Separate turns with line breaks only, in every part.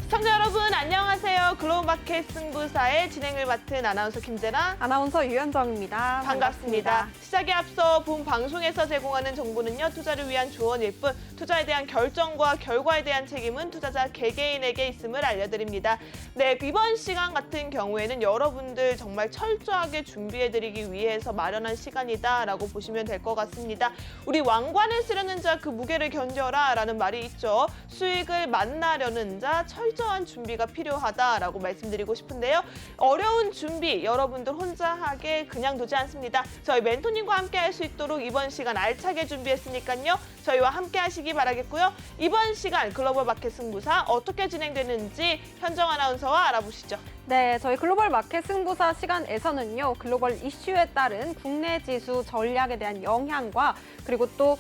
시청자 여러분 안녕하세요. 글로벌마켓 승부사의 진행을 맡은 아나운서 김재나,
아나운서 유현정입니다.
반갑습니다. 시작에 앞서 본 방송에서 제공하는 정보는요, 투자를 위한 조언일 뿐 투자에 대한 결정과 결과에 대한 책임은 투자자 개개인에게 있음을 알려드립니다. 네, 이번 시간 같은 경우에는 여러분들 정말 철저하게 준비해드리기 위해서 마련한 시간이다라고 보시면 될 것 같습니다. 우리 왕관을 쓰려는 자 그 무게를 견뎌라 라는 말이 있죠. 수익을 만나려는 자 철저한 준비가 필요하다라고 말씀드리고 싶은데요. 어려운 준비 여러분들 혼자 하게 그냥 두지 않습니다. 저희 멘토님과 함께 할 수 있도록 이번 시간 알차게 준비했으니까요. 저희와 함께 하시기 바라겠고요. 이번 시간 글로벌 마켓 승부사 어떻게 진행되는지 현정 아나운서와 알아보시죠.
네, 저희 글로벌 마켓 승부사 시간에서는요, 글로벌 이슈에 따른 국내 지수 전략에 대한 영향과 그리고 또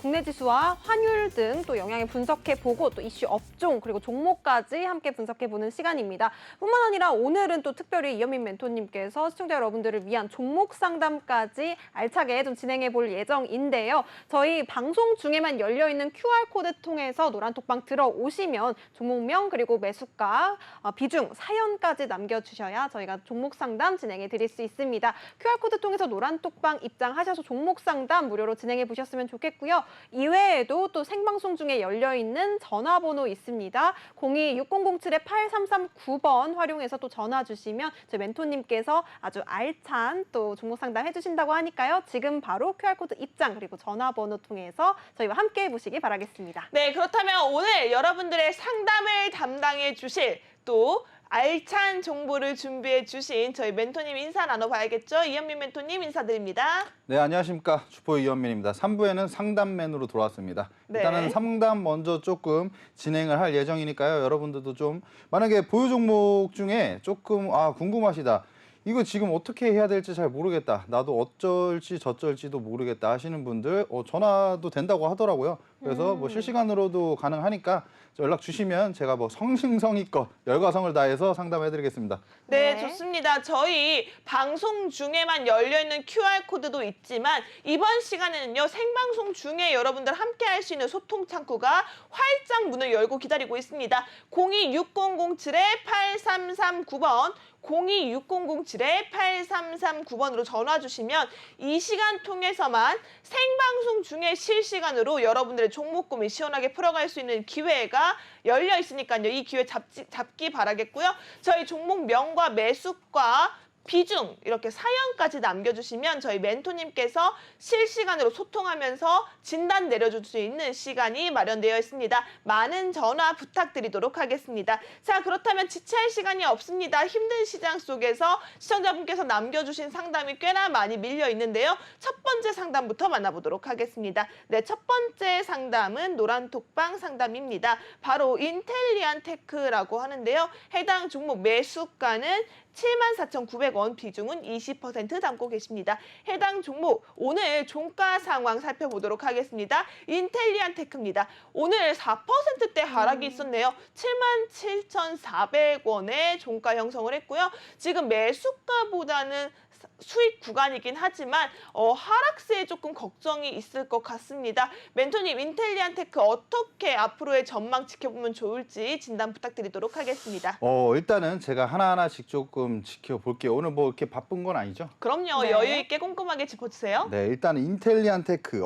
국내 지수와 환율 등 또 영향을 분석해보고 또 이슈 업종 그리고 종목까지 함께 분석해보는 시간입니다. 뿐만 아니라 오늘은 또 특별히 이현민 멘토님께서 시청자 여러분들을 위한 종목 상담까지 알차게 좀 진행해볼 예정인데요. 저희 방송 중에만 열려있는 QR코드 통해서 노란톡방 들어오시면 종목명 그리고 매수가, 비중, 사연까지 남겨주셔야 저희가 종목 상담 진행해 드릴 수 있습니다. QR코드 통해서 노란톡방 입장하셔서 종목 상담 무료로 진행해 보셨으면 좋겠고요. 이외에도 또 생방송 중에 열려있는 전화번호 있습니다. 02-6007-8339번 활용해서 또 전화 주시면 저희 멘토님께서 아주 알찬 또 종목 상담 해주신다고 하니까요. 지금 바로 QR코드 입장 그리고 전화번호 통해서 저희와 함께 해보시기 바라겠습니다.
네, 그렇다면 오늘 여러분들의 상담을 담당해 주실 또 알찬 정보를 준비해 주신 저희 멘토님 인사 나눠봐야겠죠? 이현민 멘토님 인사드립니다.
네, 안녕하십니까. 주포 이현민입니다. 3부에는 상담맨으로 돌아왔습니다.
네.
일단은 상담 먼저 조금 진행을 할 예정이니까요. 여러분들도 좀 만약에 보유 종목 중에 조금 궁금하시다. 이거 지금 어떻게 해야 될지 잘 모르겠다. 나도 어쩔지 저쩔지도 모르겠다 하시는 분들 전화도 된다고 하더라고요. 그래서 뭐 실시간으로도 가능하니까 연락 주시면 제가 뭐 성심성의껏 열과성을 다해서 상담해드리겠습니다.
네,
네.
좋습니다. 저희 방송 중에만 열려있는 QR코드도 있지만 이번 시간에는요, 생방송 중에 여러분들 함께 할 수 있는 소통 창구가 활짝 문을 열고 기다리고 있습니다. 02-6007-8339번 02-6007-8339번으로 전화 주시면 이 시간 통해서만 생방송 중에 실시간으로 여러분들의 종목 고민 시원하게 풀어갈 수 있는 기회가 열려 있으니까요. 이 기회 잡기 바라겠고요. 저희 종목명과 매수가 비중 이렇게 사연까지 남겨주시면 저희 멘토님께서 실시간으로 소통하면서 진단 내려줄 수 있는 시간이 마련되어 있습니다. 많은 전화 부탁드리도록 하겠습니다. 자, 그렇다면 지체할 시간이 없습니다. 힘든 시장 속에서 시청자분께서 남겨주신 상담이 꽤나 많이 밀려 있는데요. 첫 번째 상담부터 만나보도록 하겠습니다. 네, 첫 번째 상담은 노란톡방 상담입니다. 바로 인텔리안테크라고 하는데요. 해당 종목 매수가는 74,900원, 비중은 20% 담고 계십니다. 해당 종목 오늘 종가 상황 살펴보도록 하겠습니다. 인텔리안테크입니다. 오늘 4%대 하락이 있었네요. 77,400원에 종가 형성을 했고요. 지금 매수가보다는 수익 구간이긴 하지만 하락세에 조금 걱정이 있을 것 같습니다. 멘토님, 인텔리안테크 어떻게 앞으로의 전망 지켜보면 좋을지 진단 부탁드리도록 하겠습니다.
일단은 제가 하나하나씩 조금 지켜볼게요. 오늘 뭐 이렇게 바쁜 건 아니죠?
그럼요.
네.
여유 있게 꼼꼼하게 짚어주세요.
네, 일단은 인텔리안테크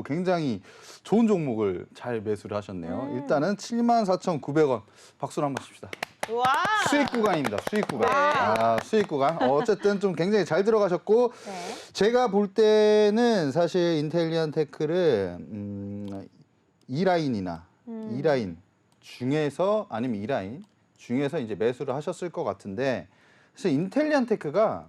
굉장히 좋은 종목을 잘 매수를 하셨네요. 일단은 74,900원 박수를 한번 칩시다.
와.
수익 구간입니다. 수익 구간.
네.
수익 구간. 어쨌든 좀 굉장히 잘 들어가셨고
네.
제가 볼 때는 사실 인텔리안테크를 E라인이나 E라인 중에서 아니면 E라인 중에서 이제 매수를 하셨을 것 같은데 사실 인텔리안테크가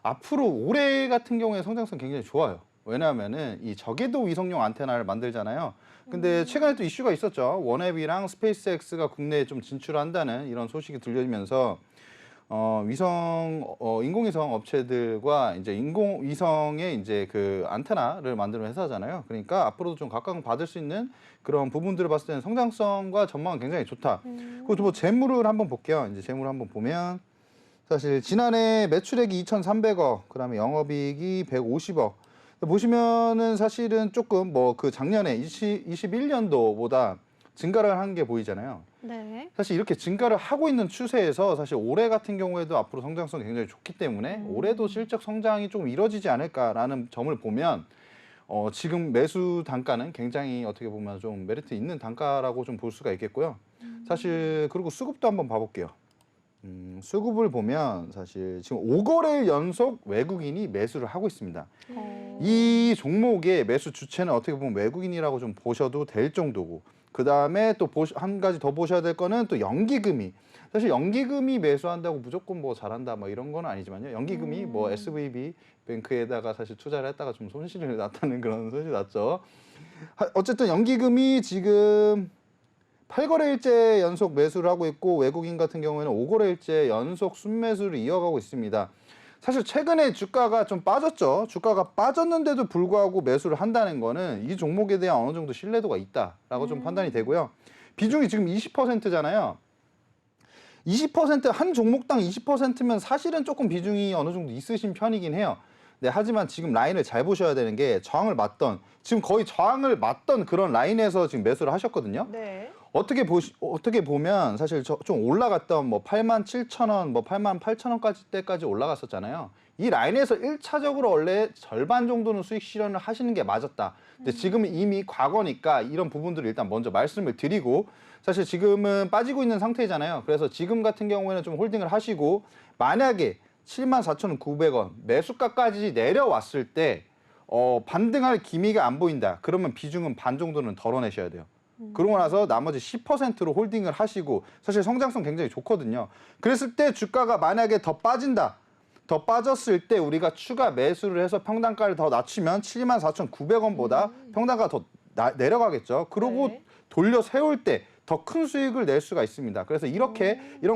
앞으로 올해 같은 경우에 성장성 굉장히 좋아요. 왜냐하면은 이 저궤도 위성용 안테나를 만들잖아요. 근데 최근에 또 이슈가 있었죠. 원앱이랑 스페이스X가 국내에 좀 진출한다는 이런 소식이 들려지면서 인공위성 업체들과 이제 인공위성의 이제 그 안테나를 만드는 회사잖아요. 그러니까 앞으로도 좀 각광받을 수 있는 그런 부분들을 봤을 때는 성장성과 전망은 굉장히 좋다. 그리고 뭐 재물을 한번 볼게요. 이제 재물을 한번 보면 사실 지난해 매출액이 2,300억, 그다음에 영업이익이 150억. 보시면은 사실은 조금 뭐 그 작년에 21년도보다 증가를 한 게 보이잖아요.
네.
사실 이렇게 증가를 하고 있는 추세에서 사실 올해 같은 경우에도 앞으로 성장성이 굉장히 좋기 때문에 올해도 실적 성장이 좀 이뤄지지 않을까라는 점을 보면 지금 매수 단가는 굉장히 어떻게 보면 좀 메리트 있는 단가라고 좀 볼 수가 있겠고요. 사실 그리고 수급도 한번 봐볼게요. 수급을 보면 사실 지금 5거래일 연속 외국인이 매수를 하고 있습니다. 이 종목의 매수 주체는 어떻게 보면 외국인이라고 좀 보셔도 될 정도고, 그 다음에 또 한 가지 더 보셔야 될 거는 또 연기금이, 사실 연기금이 매수한다고 무조건 뭐 잘한다 뭐 이런 건 아니지만요. 연기금이 뭐 SVB 뱅크에다가 사실 투자를 했다가 좀 손실을 났다는 그런 소식이 났죠. 어쨌든 연기금이 지금 8거래일째 연속 매수를 하고 있고, 외국인 같은 경우에는 5거래일째 연속 순매수를 이어가고 있습니다. 사실 최근에 주가가 좀 빠졌죠. 주가가 빠졌는데도 불구하고 매수를 한다는 거는 이 종목에 대한 어느 정도 신뢰도가 있다라고 좀 판단이 되고요. 비중이 지금 20%잖아요. 20% 한 종목당 20%면 사실은 조금 비중이 어느 정도 있으신 편이긴 해요. 네, 하지만 지금 라인을 잘 보셔야 되는 게 저항을 맞던, 지금 거의 저항을 맞던 그런 라인에서 지금 매수를 하셨거든요.
네.
어떻게 보면 사실 좀 올라갔던 뭐 87,000원, 뭐 88,000원까지 때까지 올라갔었잖아요. 이 라인에서 1차적으로 원래 절반 정도는 수익 실현을 하시는 게 맞았다. 근데 지금은 이미 과거니까 이런 부분들을 일단 먼저 말씀을 드리고, 사실 지금은 빠지고 있는 상태잖아요. 그래서 지금 같은 경우에는 좀 홀딩을 하시고, 만약에 74,900원 매수가까지 내려왔을 때 반등할 기미가 안 보인다. 그러면 비중은 반 정도는 덜어내셔야 돼요. 그러고 나서 나머지 10%로 홀딩을 하시고, 사실 성장성 굉장히 좋거든요. 그랬을 때 주가가 만약에 더 빠진다. 더 빠졌을 때 우리가 추가 매수를 해서 평단가를 더 낮추면 74,900원보다 평단가가 더 내려가겠죠. 그러고
네.
돌려 세울 때 더 큰 수익을 낼 수가 있습니다. 그래서 이런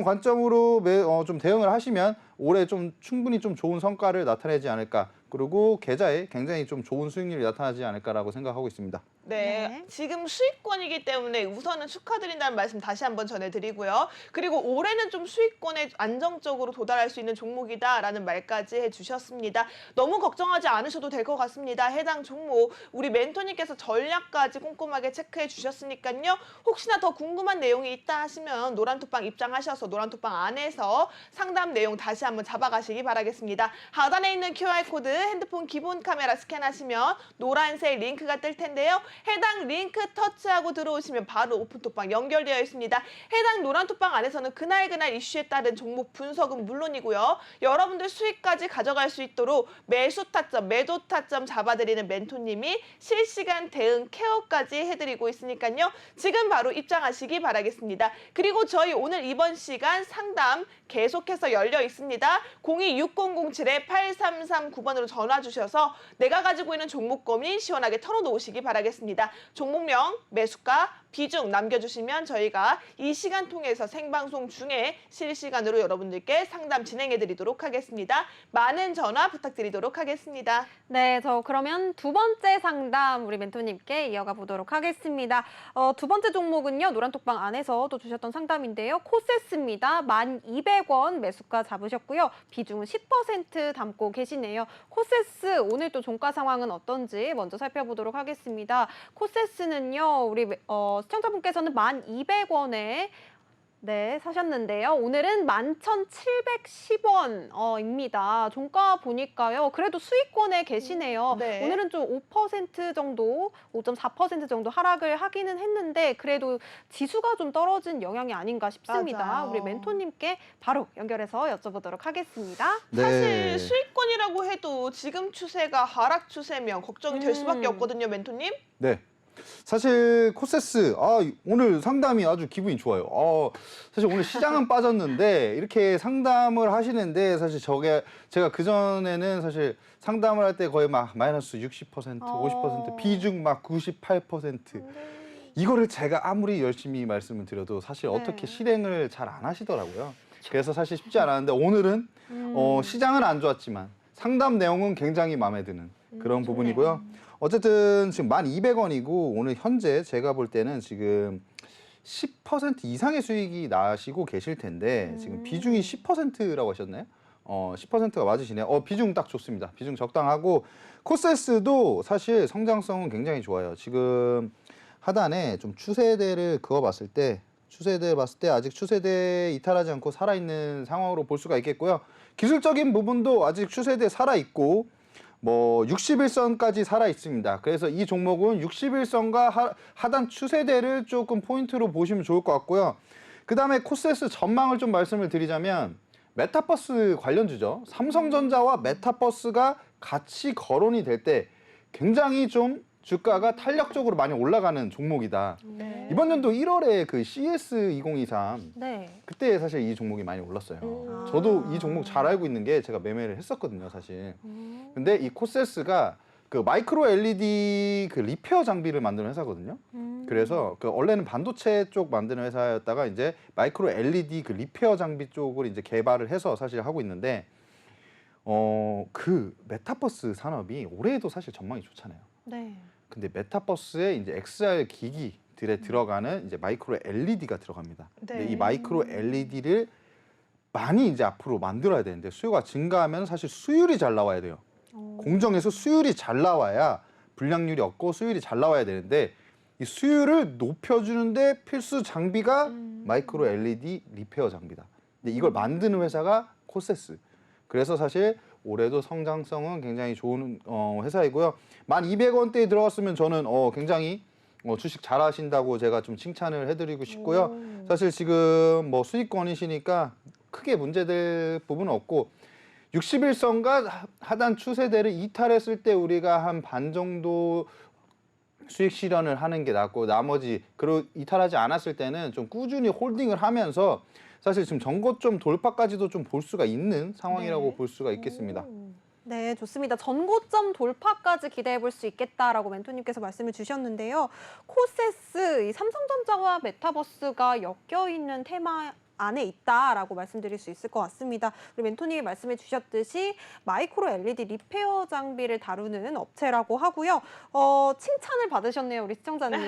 관점으로 좀 대응을 하시면 올해 좀 충분히 좀 좋은 성과를 나타내지 않을까. 그리고 계좌에 굉장히 좀 좋은 수익률이 나타나지 않을까라고 생각하고 있습니다.
네,
네.
지금 수익권이기 때문에 우선은 축하드린다는 말씀 다시 한번 전해드리고요. 그리고 올해는 좀 수익권에 안정적으로 도달할 수 있는 종목이다라는 말까지 해주셨습니다. 너무 걱정하지 않으셔도 될 것 같습니다. 해당 종목 우리 멘토님께서 전략까지 꼼꼼하게 체크해 주셨으니까요. 혹시나 더 궁금한 내용이 있다 하시면 노란톡방 입장하셔서 노란톡방 안에서 상담 내용 다시 한번 잡아가시기 바라겠습니다. 하단에 있는 QR코드 핸드폰 기본 카메라 스캔하시면 노란색 링크가 뜰 텐데요. 해당 링크 터치하고 들어오시면 바로 오픈톡방 연결되어 있습니다. 해당 노란톡방 안에서는 그날 이슈에 따른 종목 분석은 물론이고요. 여러분들 수익까지 가져갈 수 있도록 매수 타점, 매도 타점 잡아드리는 멘토님이 실시간 대응 케어까지 해드리고 있으니까요. 지금 바로 입장하시기 바라겠습니다. 그리고 저희 오늘 이번 시간 상담 계속해서 열려 있습니다. 026007-8339번으로 전화 주셔서 내가 가지고 있는 종목 고민 시원하게 털어놓으시기 바라겠습니다. 종목명, 매수가, 비중 남겨주시면 저희가 이 시간 통해서 생방송 중에 실시간으로 여러분들께 상담 진행해드리도록 하겠습니다. 많은 전화 부탁드리도록 하겠습니다.
네, 저 그러면 두 번째 상담 우리 멘토님께 이어가 보도록 하겠습니다. 두 번째 종목은요, 노란톡방 안에서 또 주셨던 상담인데요. 코세스입니다. 1,200원 매수가 잡으셨고요. 비중은 10% 담고 계시네요. 코세스 오늘 또 종가 상황은 어떤지 먼저 살펴보도록 하겠습니다. 코세스는요, 우리 시청자분께서는 1,200원에 네, 사셨는데요. 오늘은 11,710원입니다. 종가 보니까요. 그래도 수익권에 계시네요.
네.
오늘은 좀 5% 정도, 5.4% 정도 하락을 하기는 했는데 그래도 지수가 좀 떨어진 영향이 아닌가 싶습니다.
맞아요.
우리 멘토님께 바로 연결해서 여쭤보도록 하겠습니다.
사실 수익권이라고 해도 지금 추세가 하락 추세면 걱정이 될 수밖에 없거든요, 멘토님.
네. 사실 코세스 오늘 상담이 아주 기분이 좋아요. 사실 오늘 시장은 빠졌는데 이렇게 상담을 하시는데, 사실 제가 그전에는 사실 상담을 할 때 거의 막 마이너스 60%, 50%, 비중 막 98%. 이거를 제가 아무리 열심히 말씀을 드려도 사실 어떻게 실행을 잘 안 하시더라고요. 그래서 사실 쉽지 않았는데 오늘은 시장은 안 좋았지만 상담 내용은 굉장히 마음에 드는 그런 부분이고요. 어쨌든 지금 1,200원이고 오늘 현재 제가 볼 때는 지금 10% 이상의 수익이 나시고 계실 텐데 지금 비중이 10%라고 하셨나요? 10%가 맞으시네요. 비중 딱 좋습니다. 비중 적당하고 코세스도 사실 성장성은 굉장히 좋아요. 지금 하단에 좀 추세대를 그어봤을 때 아직 추세대 이탈하지 않고 살아있는 상황으로 볼 수가 있겠고요. 기술적인 부분도 아직 추세대 살아있고 뭐 61선까지 살아있습니다. 그래서 이 종목은 61선과 하단 추세대를 조금 포인트로 보시면 좋을 것 같고요. 그 다음에 코세스 전망을 좀 말씀을 드리자면 메타버스 관련주죠. 삼성전자와 메타버스가 같이 거론이 될 때 굉장히 좀 주가가 탄력적으로 많이 올라가는 종목이다.
네.
이번 연도 1월에 그 CS 2023
네.
그때 사실 이 종목이 많이 올랐어요.
아.
저도 이 종목 잘 알고 있는 게 제가 매매를 했었거든요, 사실. 근데 이 코세스가 그 마이크로 LED 그 리페어 장비를 만드는 회사거든요. 그래서 그 원래는 반도체 쪽 만드는 회사였다가 이제 마이크로 LED 그 리페어 장비 쪽을 이제 개발을 해서 사실 하고 있는데 그 메타버스 산업이 올해에도 사실 전망이 좋잖아요.
네.
근데 메타버스에 이제 XR 기기들에 들어가는 이제 마이크로 LED가 들어갑니다. 근데 이 마이크로 LED를 많이 이제 앞으로 만들어야 되는데 수요가 증가하면 사실 수율이 잘 나와야 돼요. 공정에서 수율이 잘 나와야 불량률이 없고 수율이 잘 나와야 되는데 이 수율을 높여주는데 필수 장비가 마이크로 LED 리페어 장비다. 근데 이걸 만드는 회사가 코세스. 그래서 사실 올해도 성장성은 굉장히 좋은 회사이고요. 1,200원대에 들어갔으면 저는 굉장히 주식 잘하신다고 제가 좀 칭찬을 해드리고 싶고요. 사실 지금 뭐 수익권이시니까 크게 문제될 부분은 없고 61선과 하단 추세대를 이탈했을 때 우리가 한 반 정도 수익 실현을 하는 게 낫고 나머지 이탈하지 않았을 때는 좀 꾸준히 홀딩을 하면서 사실 지금 전고점 돌파까지도 좀 볼 수가 있는 상황이라고
네.
볼 수가 있겠습니다.
네, 좋습니다. 전고점 돌파까지 기대해 볼 수 있겠다라고 멘토님께서 말씀을 주셨는데요. 코세스, 이 삼성전자와 메타버스가 엮여 있는 테마 안에 있다라고 말씀드릴 수 있을 것 같습니다. 우리 멘토님이 말씀해 주셨듯이 마이크로 LED 리페어 장비를 다루는 업체라고 하고요. 칭찬을 받으셨네요, 우리 시청자님.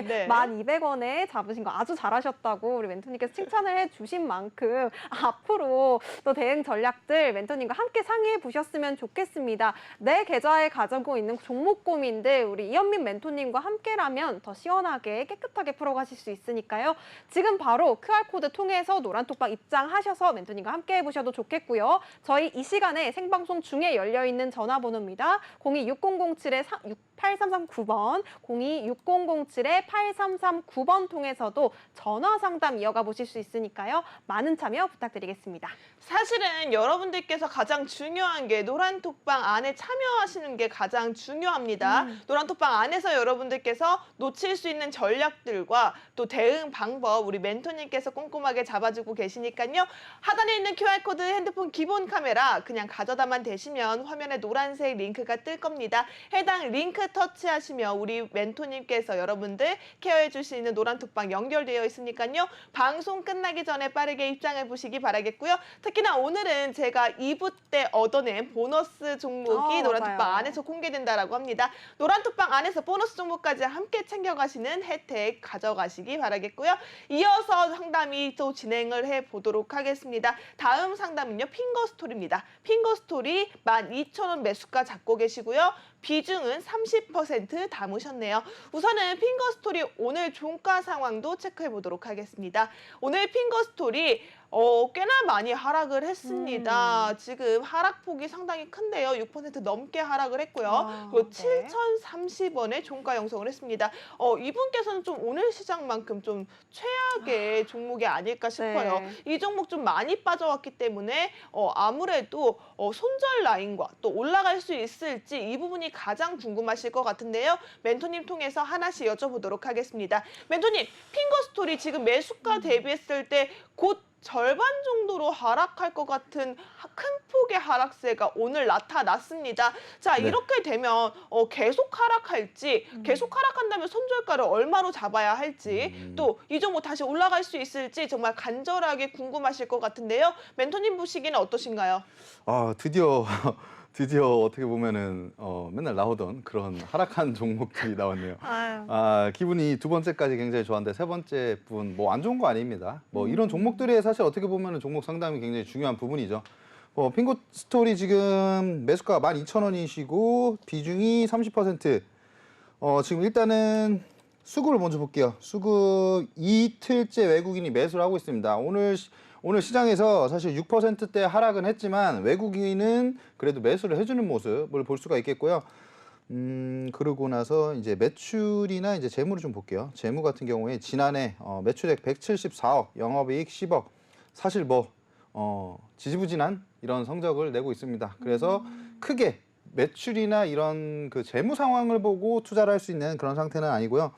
네.
1,200원에 잡으신 거 아주 잘하셨다고 우리 멘토님께서 칭찬을 해주신 만큼 앞으로 또 대응 전략들 멘토님과 함께 상의해 보셨으면 좋겠습니다. 내 계좌에 가지고 있는 종목 고민들 우리 이현민 멘토님과 함께라면 더 시원하게 깨끗하게 풀어가실 수 있으니까요. 지금 바로 QR코드 통해서 노란톡방 입장하셔서 멘토님과 함께 해보셔도 좋겠고요. 저희 이 시간에 생방송 중에 열려있는 전화번호입니다. 02-6007-8339번, 02-6007-8339번 통해서도 전화 상담 이어가 보실 수 있으니까요. 많은 참여 부탁드리겠습니다.
사실은 여러분들께서 가장 중요한 게 노란톡방 안에 참여하시는 게 가장 중요합니다. 노란톡방 안에서 여러분들께서 놓칠 수 있는 전략들과 또 대응 방법 우리 멘토님께서 꼼꼼하게 잡아주고 계시니까요. 하단에 있는 QR코드 핸드폰 기본 카메라 그냥 가져다만 대시면 화면에 노란색 링크가 뜰 겁니다. 해당 링크 터치하시면 우리 멘토님께서 여러분들 케어해 줄 수 있는 노란톡방 연결되어 있으니까요. 방송 끝나기 전에 빠르게 입장해 보시기 바라겠고요. 특히나 오늘은 제가 2부 때 얻어낸 보너스 종목이 노란톡방
맞아요.
안에서 공개된다라고 합니다. 노란톡방 안에서 보너스 종목까지 함께 챙겨가시는 혜택 가져가시기 바라겠고요. 이어서 상담이 또 진행을 해보도록 하겠습니다. 다음 상담은요. 핑거스토리입니다. 핑거스토리 12,000원 매수가 잡고 계시고요. 비중은 30% 담으셨네요. 우선은 핑거스토리 오늘 종가 상황도 체크해 보도록 하겠습니다. 오늘 핑거스토리 꽤나 많이 하락을 했습니다. 지금 하락폭이 상당히 큰데요. 6% 넘게 하락을 했고요. 그리고
네.
7,030원에 종가 형성을 했습니다. 이분께서는 좀 오늘 시장만큼 좀 최악의 종목이 아닐까 싶어요.
네.
이 종목 좀 많이 빠져왔기 때문에 아무래도 손절 라인과 또 올라갈 수 있을지 이 부분이 가장 궁금하실 것 같은데요. 멘토님 통해서 하나씩 여쭤보도록 하겠습니다. 멘토님, 핑거스토리 지금 매수가 대비했을 때 곧 절반 정도로 하락할 것 같은 큰 폭의 하락세가 오늘 나타났습니다. 자,
네.
이렇게 되면 계속 하락할지, 계속 하락한다면 손절가를 얼마로 잡아야 할지, 또 이 종목 다시 올라갈 수 있을지 정말 간절하게 궁금하실 것 같은데요. 멘토님 보시기는 어떠신가요?
드디어 어떻게 보면은 맨날 나오던 그런 하락한 종목들이 나왔네요. 기분이 두 번째까지 굉장히 좋았는데 세 번째 분 뭐 안 좋은 거 아닙니다. 뭐 이런 종목들이 사실 어떻게 보면은 종목 상담이 굉장히 중요한 부분이죠. 핑거스토리 지금 매수가가 12,000원이시고 비중이 30%. 지금 일단은 수급을 먼저 볼게요. 수급 이틀째 외국인이 매수를 하고 있습니다. 오늘 시장에서 사실 6%대 하락은 했지만 외국인은 그래도 매수를 해주는 모습을 볼 수가 있겠고요. 그러고 나서 이제 매출이나 이제 재무를 좀 볼게요. 재무 같은 경우에 지난해 매출액 174억, 영업이익 10억. 사실 지지부진한 이런 성적을 내고 있습니다. 그래서 크게 매출이나 이런 그 재무 상황을 보고 투자를 할 수 있는 그런 상태는 아니고요.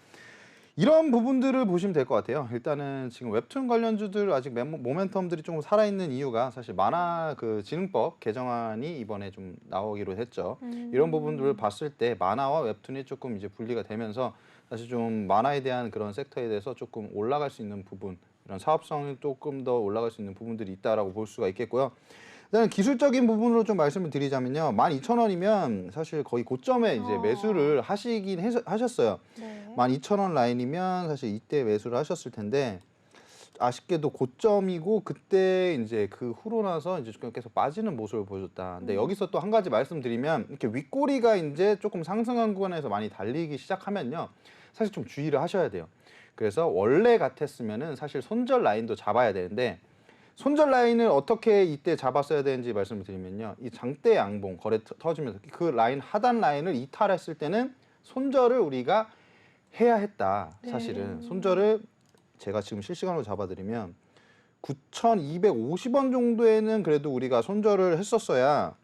이런 부분들을 보시면 될 것 같아요. 일단은 지금 웹툰 관련주들 아직 모멘텀들이 조금 살아있는 이유가 사실 만화 그 지능법 개정안이 이번에 좀 나오기로 했죠. 이런 부분들을 봤을 때 만화와 웹툰이 조금 이제 분리가 되면서 사실 좀 만화에 대한 그런 섹터에 대해서 조금 올라갈 수 있는 부분, 이런 사업성이 조금 더 올라갈 수 있는 부분들이 있다라고 볼 수가 있겠고요. 일단 기술적인 부분으로 좀 말씀을 드리자면요. 12,000원이면 사실 거의 고점에 이제 매수를 하셨어요.
네.
12,000원 라인이면 사실 이때 매수를 하셨을 텐데 아쉽게도 고점이고 그때 이제 그 후로 나서 이제 계속 빠지는 모습을 보여줬다. 근데 여기서 또 한 가지 말씀드리면 이렇게 윗꼬리가 이제 조금 상승한 구간에서 많이 달리기 시작하면요. 사실 좀 주의를 하셔야 돼요. 그래서 원래 같았으면은 사실 손절 라인도 잡아야 되는데 손절 라인을 어떻게 이때 잡았어야 되는지 말씀을 드리면요. 이 장대 양봉 거래 터지면서 그 라인 하단 라인을 이탈했을 때는 손절을 우리가 해야 했다. 사실은 손절을 제가 지금 실시간으로 잡아드리면 9,250원 정도에는 그래도 우리가 손절을 했었어야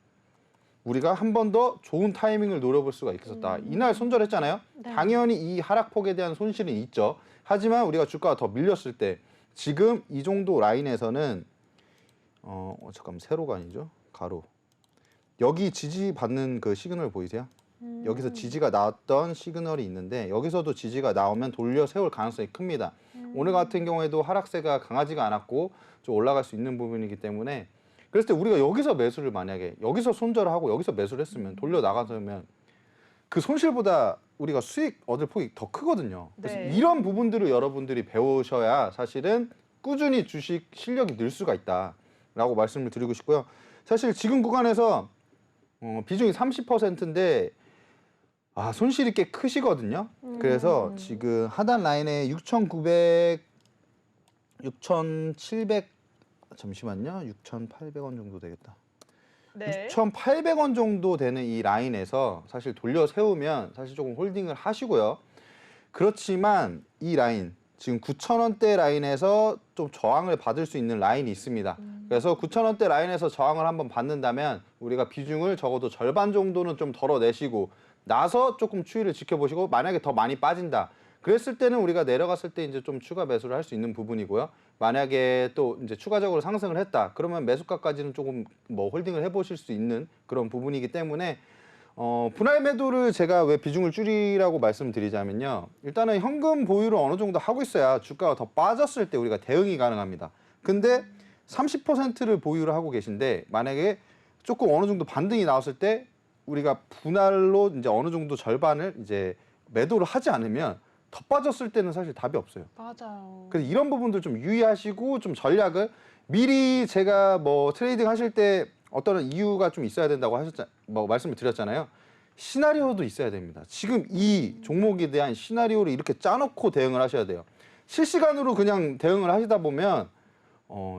우리가 한 번 더 좋은 타이밍을 노려볼 수가 있었다. 이날 손절했잖아요.
네.
당연히 이 하락폭에 대한 손실은 있죠. 하지만 우리가 주가가 더 밀렸을 때 지금 이 정도 라인에서는 잠깐만 세로가 아니죠? 가로. 여기 지지받는 그 시그널 보이세요? 여기서 지지가 나왔던 시그널이 있는데 여기서도 지지가 나오면 돌려 세울 가능성이 큽니다. 오늘 같은 경우에도 하락세가 강하지가 않았고 좀 올라갈 수 있는 부분이기 때문에 그랬을 때 우리가 여기서 매수를 만약에 여기서 손절을 하고 여기서 매수를 했으면 돌려 나가서면 그 손실보다 우리가 수익 얻을 폭이 더 크거든요. 그래서
네.
이런 부분들을 여러분들이 배우셔야 사실은 꾸준히 주식 실력이 늘 수가 있다라고 말씀을 드리고 싶고요. 사실 지금 구간에서 비중이 30%인데 손실이 꽤 크시거든요. 그래서 지금 하단 라인에 6,700 잠시만요. 6,800원 정도 되겠다.
네.
6,800원 정도 되는 이 라인에서 사실 돌려 세우면 사실 조금 홀딩을 하시고요. 그렇지만 이 라인 지금 9,000원대 라인에서 좀 저항을 받을 수 있는 라인이 있습니다. 그래서 9,000원대 라인에서 저항을 한번 받는다면 우리가 비중을 적어도 절반 정도는 좀 덜어내시고 나서 조금 추이를 지켜보시고 만약에 더 많이 빠진다. 그랬을 때는 우리가 내려갔을 때 이제 좀 추가 매수를 할 수 있는 부분이고요. 만약에 또 이제 추가적으로 상승을 했다. 그러면 매수가까지는 조금 홀딩을 해보실 수 있는 그런 부분이기 때문에 분할 매도를 제가 왜 비중을 줄이라고 말씀드리자면요. 일단은 현금 보유를 어느 정도 하고 있어야 주가가 더 빠졌을 때 우리가 대응이 가능합니다. 근데 30%를 보유를 하고 계신데 만약에 조금 어느 정도 반등이 나왔을 때 우리가 분할로 이제 어느 정도 절반을 이제 매도를 하지 않으면 더 빠졌을 때는 사실 답이 없어요.
맞아요.
그래서 이런 부분들 좀 유의하시고 좀 전략을 미리 제가 트레이딩 하실 때 어떤 이유가 좀 있어야 된다고 말씀을 드렸잖아요. 시나리오도 있어야 됩니다. 지금 이 종목에 대한 시나리오를 이렇게 짜놓고 대응을 하셔야 돼요. 실시간으로 그냥 대응을 하시다 보면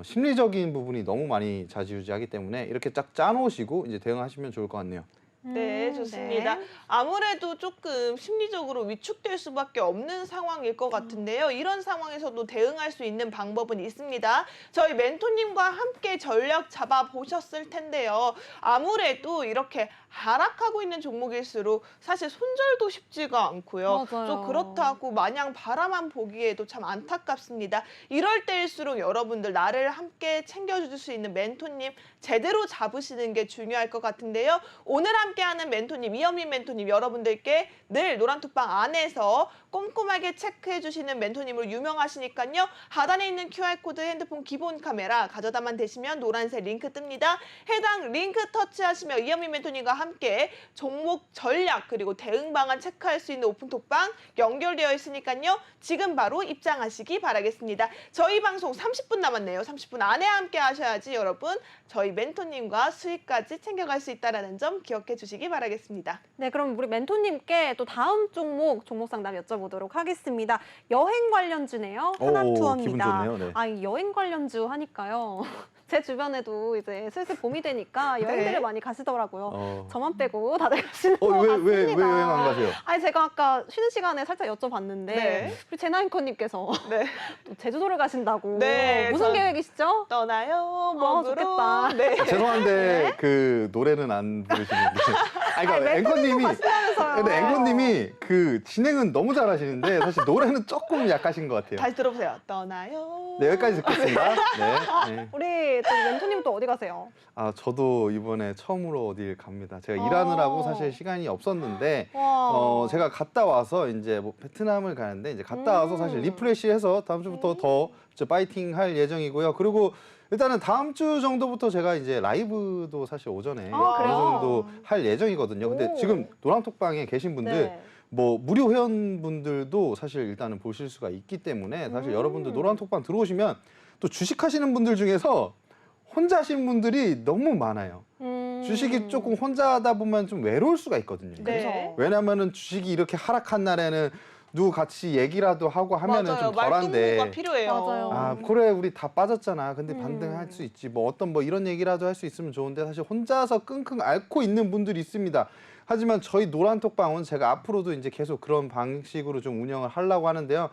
심리적인 부분이 너무 많이 좌지우지하기 때문에 이렇게 쫙 짜놓으시고 이제 대응하시면 좋을 것 같네요.
네, 좋습니다.
네.
아무래도 조금 심리적으로 위축될 수밖에 없는 상황일 것 같은데요. 이런 상황에서도 대응할 수 있는 방법은 있습니다. 저희 멘토님과 함께 전략 잡아보셨을 텐데요. 아무래도 이렇게 하락하고 있는 종목일수록 사실 손절도 쉽지가 않고요.
맞아요.
또 그렇다고 마냥 바라만 보기에도 참 안타깝습니다. 이럴 때일수록 여러분들 나를 함께 챙겨줄 수 있는 멘토님 제대로 잡으시는 게 중요할 것 같은데요. 오늘 함께하는 멘토님, 이현민 멘토님 여러분들께 늘 노란톡방 안에서 꼼꼼하게 체크해주시는 멘토님으로 유명하시니까요. 하단에 있는 QR코드 핸드폰 기본 카메라 가져다만 대시면 노란색 링크 뜹니다. 해당 링크 터치하시면 이현민 멘토님과 함께 종목 전략 그리고 대응 방안 체크할 수 있는 오픈톡방 연결되어 있으니까요. 지금 바로 입장하시기 바라겠습니다. 저희 방송 30분 남았네요. 30분 안에 함께 하셔야지 여러분 저희 멘토님과 수익까지 챙겨갈 수 있다는 점 기억해 주시기 바라겠습니다.
네, 그럼 우리 멘토님께 또 다음 종목 상담 여쭤볼게요. 따져보도록 하겠습니다. 여행 관련주네요.
오,
하나투어입니다.
기분 좋네요. 네.
이 여행 관련주 하니까요. 제 주변에도 이제 슬슬 봄이 되니까 여행들을
네.
많이 가시더라고요.
어.
저만 빼고 다들 가시는 것
왜
같습니다.
여행 안 가세요?
제가 아까 쉬는 시간에 살짝 여쭤봤는데
네.
우리 제나앵커님께서
네.
또 제주도를 가신다고.
네,
무슨
전-
계획이시죠?
떠나요 먹으러.
좋겠다.
네.
죄송한데 그 노래는 안 부르시는데. 그러니까 앵커님이
가시면서요.
근데 앵커님이 그 진행은 너무 잘하시는데 사실 노래는 조금 약하신 것 같아요.
다시 들어보세요. 떠나요.
네, 여기까지 듣겠습니다. 네.
우리 또 멘토님 또 어디 가세요?
저도 이번에 처음으로 어딜 갑니다. 제가
어.
일하느라고 사실 시간이 없었는데
와.
제가 갔다 와서 이제 뭐 베트남을 가는데 이제 갔다 와서 사실 리프레시해서 다음 주부터 더 이제 파이팅 할 예정이고요. 그리고 일단은 다음 주 정도부터 제가 이제 라이브도 사실 오전에
아,
어느
그래요?
정도 할 예정이거든요. 근데
오.
지금 노랑톡방에 계신 분들
네.
뭐 무료 회원분들도 사실 일단은 보실 수가 있기 때문에 사실 여러분들 노란톡방 들어오시면 또 주식하시는 분들 중에서 혼자 하시는 분들이 너무 많아요. 주식이 조금 혼자 하다 보면 좀 외로울 수가 있거든요.
네.
그렇죠.
왜냐면은 주식이 이렇게 하락한 날에는 누구 같이 얘기라도 하고 하면은
맞아요.
좀 덜한데
말동무가 필요해요.
맞아요.
그래 우리 다 빠졌잖아. 근데 반등할 수 있지. 뭐 어떤 뭐 이런 얘기라도 할 수 있으면 좋은데 사실 혼자서 끙끙 앓고 있는 분들이 있습니다. 하지만 저희 노란톡방은 제가 앞으로도 이제 계속 그런 방식으로 좀 운영을 하려고 하는데요.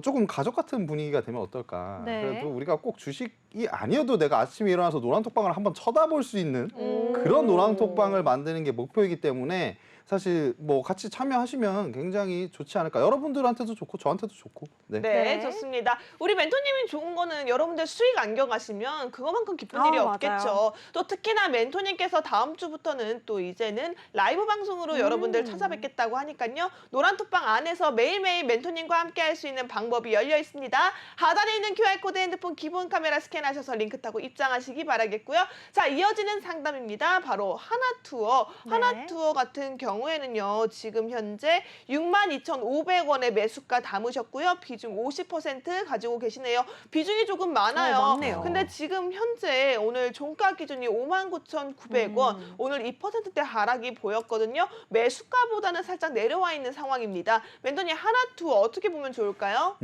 조금 가족 같은 분위기가 되면 어떨까.
네.
그래도 우리가 꼭 주식이 아니어도 내가 아침에 일어나서 노란톡방을 한번 쳐다볼 수 있는 그런 노란톡방을 만드는 게 목표이기 때문에 사실 뭐 같이 참여하시면 굉장히 좋지 않을까. 여러분들한테도 좋고 저한테도 좋고. 네.
네,
네.
좋습니다. 우리 멘토님이 좋은 거는 여러분들 수익 안겨가시면 그거만큼 기쁜 일이
맞아요.
없겠죠. 또 특히나 멘토님께서 다음 주부터는 또 이제는 라이브 방송으로 여러분들 찾아뵙겠다고 하니까요. 노란톡방 안에서 매일매일 멘토님과 함께 할 수 있는 방법이 열려 있습니다. 하단에 있는 QR코드 핸드폰 기본 카메라 스캔하셔서 링크 타고 입장하시기 바라겠고요. 자, 이어지는 상담입니다. 바로 하나투어.
네.
하나투어 같은 경우에는요. 지금 현재 62,500원의 매수가 담으셨고요. 비중 50% 가지고 계시네요. 비중이 조금 많아요.
많네요.
근데 지금 현재 오늘 종가 기준이 59,900원. 오늘 2%대 하락이 보였거든요. 매수가보다는 살짝 내려와 있는 상황입니다. 멘토님 하나투어 어떻게 보면 좋을까요?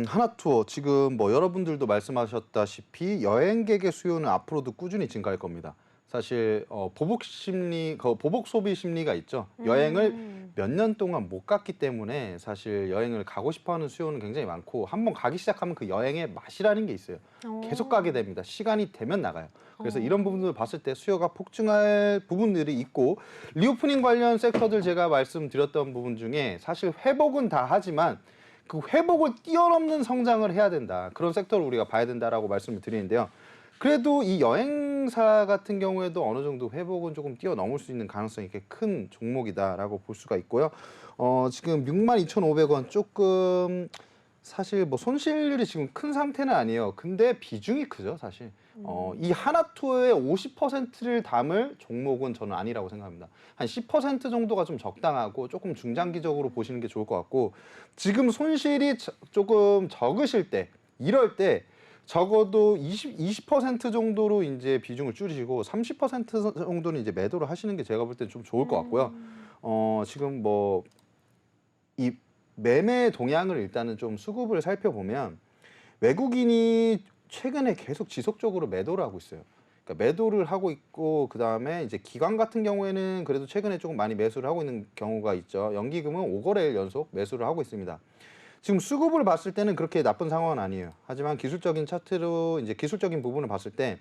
하나투어 지금 뭐 여러분들도 말씀하셨다시피 여행객의 수요는 앞으로도 꾸준히 증가할 겁니다. 사실 보복 심리, 보복 소비 심리가 있죠. 여행을 몇 년 동안 못 갔기 때문에 사실 여행을 가고 싶어하는 수요는 굉장히 많고 한번 가기 시작하면 그 여행의 맛이라는 게 있어요. 계속 가게 됩니다. 시간이 되면 나가요. 그래서 이런 부분들을 봤을 때 수요가 폭증할 부분들이 있고 리오프닝 관련 섹터들 제가 말씀드렸던 부분 중에 사실 회복은 다 하지만 그 회복을 뛰어넘는 성장을 해야 된다. 그런 섹터를 우리가 봐야 된다라고 말씀을 드리는데요. 그래도 이 여행사 같은 경우에도 어느 정도 회복은 조금 뛰어넘을 수 있는 가능성이 꽤 큰 종목이다라고 볼 수가 있고요. 지금 62,500원 조금 사실 뭐 손실률이 지금 큰 상태는 아니에요. 근데 비중이 크죠, 사실. 이 하나투어의 50%를 담을 종목은 저는 아니라고 생각합니다. 한 10% 정도가 좀 적당하고 조금 중장기적으로 보시는 게 좋을 것 같고 지금 손실이 조금 적으실 때 이럴 때 적어도 20% 정도로 이제 비중을 줄이시고 30% 정도는 이제 매도를 하시는 게 제가 볼 때 좀 좋을 것 같고요. 지금 뭐 이 매매 동향을 일단은 좀 수급을 살펴보면 외국인이 최근에 계속 지속적으로 매도를 하고 있어요. 그러니까 매도를 하고 있고 그 다음에 이제 기관 같은 경우에는 그래도 최근에 조금 많이 매수를 하고 있는 경우가 있죠. 연기금은 5거래일 연속 매수를 하고 있습니다. 지금 수급을 봤을 때는 그렇게 나쁜 상황은 아니에요. 하지만 기술적인 차트로 이제 기술적인 부분을 봤을 때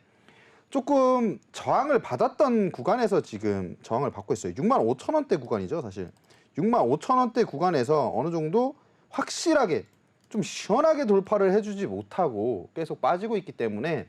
조금 저항을 받았던 구간에서 지금 저항을 받고 있어요. 65,000원대 구간이죠, 사실. 65,000원대 구간에서 어느 정도 확실하게 좀 시원하게 돌파를 해주지 못하고 계속 빠지고 있기 때문에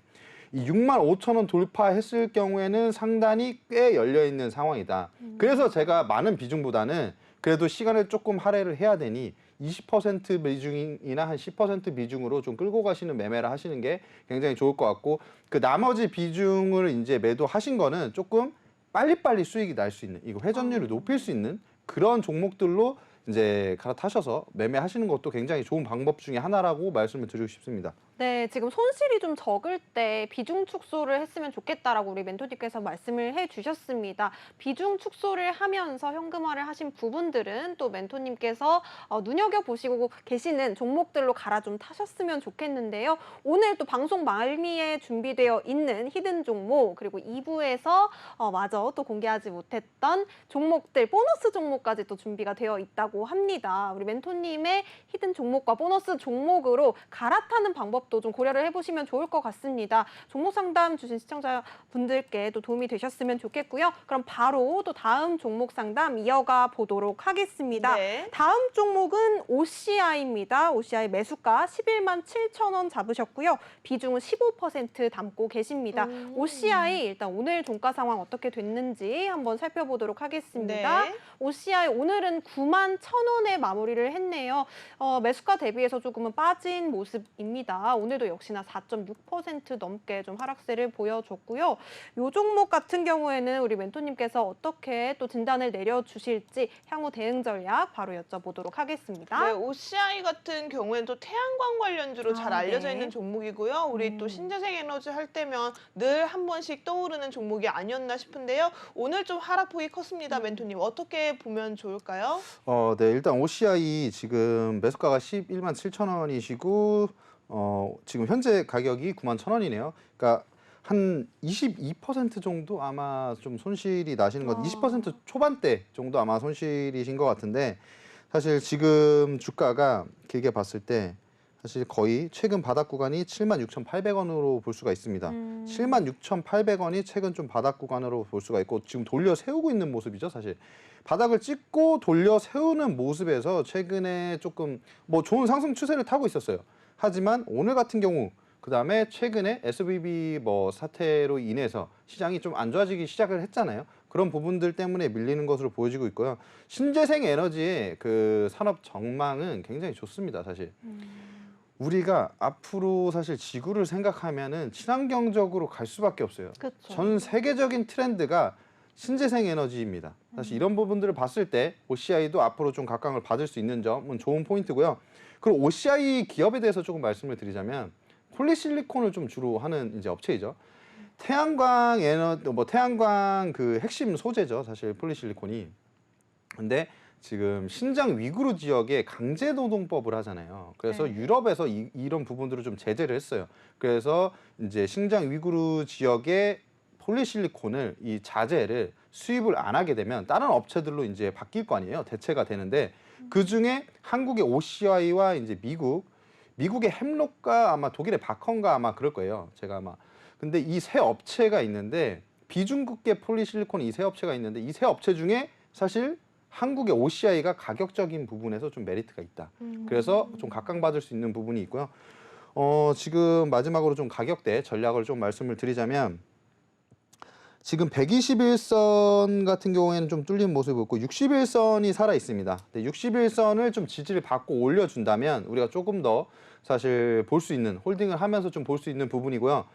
이 65,000원 돌파했을 경우에는 상단이 꽤 열려 있는 상황이다. 그래서 제가 많은 비중보다는 그래도 시간을 조금 할애를 해야 되니 20% 비중이나 한 10% 비중으로 좀 끌고 가시는 매매를 하시는 게 굉장히 좋을 것 같고 그 나머지 비중을 이제 매도하신 거는 조금 빨리빨리 수익이 날 수 있는 이거 회전율을 높일 수 있는 그런 종목들로 이제 갈아타셔서 매매하시는 것도 굉장히 좋은 방법 중에 하나라고 말씀을 드리고 싶습니다.
네, 지금 손실이 좀 적을 때 비중 축소를 했으면 좋겠다라고 우리 멘토님께서 말씀을 해주셨습니다. 비중 축소를 하면서 현금화를 하신 부분들은 또 멘토님께서 눈여겨보시고 계시는 종목들로 갈아 좀 타셨으면 좋겠는데요. 오늘 또 방송 말미에 준비되어 있는 히든 종목 그리고 2부에서 마저 또 공개하지 못했던 종목들, 보너스 종목까지 또 준비가 되어 있다고 합니다. 우리 멘토님의 히든 종목과 보너스 종목으로 갈아타는 방법도 좀 고려를 해보시면 좋을 것 같습니다. 종목 상담 주신 시청자분들께 또 도움이 되셨으면 좋겠고요. 그럼 바로 또 다음 종목 상담 이어가 보도록 하겠습니다.
네.
다음 종목은 OCI입니다. OCI 매수가 11만 7천 원 잡으셨고요. 비중은 15% 담고 계십니다. OCI 일단 오늘 종가 상황 어떻게 됐는지 한번 살펴보도록 하겠습니다.
네.
OCI 오늘은 9만 1천 원에 마무리를 했네요. 매수가 대비해서 조금은 빠진 모습입니다. 오늘도 역시나 4.6% 넘게 좀 하락세를 보여줬고요. 이 종목 같은 경우에는 우리 멘토님께서 어떻게 또 진단을 내려주실지 향후 대응 전략 바로 여쭤보도록 하겠습니다.
네, OCI 같은 경우에는 또 태양광 관련주로 잘 알려져
네.
있는 종목이고요. 우리 또 신재생 에너지 할 때면 늘 한 번씩 떠오르는 종목이 아니었나 싶은데요. 오늘 좀 하락폭이 컸습니다, 멘토님. 어떻게 보면 좋을까요?
네, 일단 OCI 지금 매수가가 11만 7천 원이시고 지금 현재 가격이 9만 1천 원이네요. 그러니까 한 22% 정도 아마 좀 손실이 나시는 것, 20% 초반대 정도 아마 손실이신 것 같은데 사실 지금 주가가 길게 봤을 때 사실 거의 최근 바닥 구간이 76,800원으로 볼 수가 있습니다. 76,800원이 최근 좀 바닥 구간으로 볼 수가 있고 지금 돌려 세우고 있는 모습이죠, 사실. 바닥을 찍고 돌려 세우는 모습에서 최근에 조금 뭐 좋은 상승 추세를 타고 있었어요. 하지만 오늘 같은 경우 그다음에 최근에 SVB 뭐 사태로 인해서 시장이 좀 안 좋아지기 시작을 했잖아요. 그런 부분들 때문에 밀리는 것으로 보여지고 있고요. 신재생 에너지의 그 산업 전망은 굉장히 좋습니다, 사실. 우리가 앞으로 사실 지구를 생각하면은 친환경적으로 갈 수밖에 없어요.
그렇죠.
전 세계적인 트렌드가 신재생 에너지입니다. 사실 이런 부분들을 봤을 때 OCI도 앞으로 좀 각광을 받을 수 있는 점은 좋은 포인트고요. 그리고 OCI 기업에 대해서 조금 말씀을 드리자면 폴리실리콘을 좀 주로 하는 이제 업체이죠. 태양광 그 핵심 소재죠, 사실 폴리실리콘이. 근데 지금 신장 위구르 지역에 강제 노동법을 하잖아요. 그래서
네.
유럽에서 이런 부분들을 좀 제재를 했어요. 그래서 이제 신장 위구르 지역에 폴리실리콘을 이 자재를 수입을 안 하게 되면 다른 업체들로 이제 바뀔 거 아니에요. 대체가 되는데 그 중에 한국의 OCI와 이제 미국의 햄록과 아마 독일의 바컨가 아마 그럴 거예요. 제가 아마. 근데 이 세 업체가 있는데 비중국계 폴리실리콘 이 세 업체가 있는데 이 세 업체 중에 사실 한국의 OCI가 가격적인 부분에서 좀 메리트가 있다. 그래서 좀 각광받을 수 있는 부분이 있고요. 지금 마지막으로 좀 가격대 전략을 좀 말씀을 드리자면 지금 121선 같은 경우에는 좀 뚫린 모습이 있고 61선이 살아 있습니다. 61선을 좀 지지를 받고 올려준다면 우리가 조금 더 사실 볼 수 있는 홀딩을 하면서 좀 볼 수 있는 부분이고요.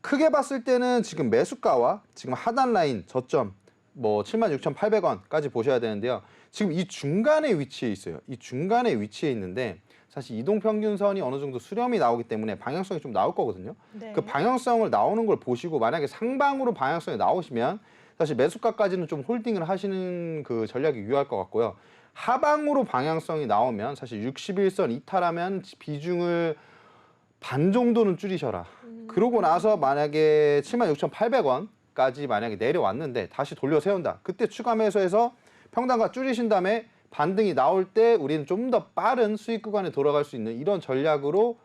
크게 봤을 때는 지금 매수가와 지금 하단 라인 저점 뭐 76,800원까지 보셔야 되는데요. 지금 이 중간에 위치해 있어요. 이 중간에 위치해 있는데 사실 이동평균선이 어느 정도 수렴이 나오기 때문에 방향성이 좀 나올 거거든요.
네.
그 방향성을 나오는 걸 보시고 만약에 상방으로 방향성이 나오시면 사실 매수가까지는 좀 홀딩을 하시는 그 전략이 유효할 것 같고요. 하방으로 방향성이 나오면 사실 61선 이탈하면 비중을 반 정도는 줄이셔라. 그러고 나서 만약에 76,800원까지 만약에 내려왔는데 다시 돌려 세운다. 그때 추가 매수해서 평단가 줄이신 다음에 반등이 나올 때 우리는 좀 더 빠른 수익 구간에 돌아갈 수 있는 이런 전략으로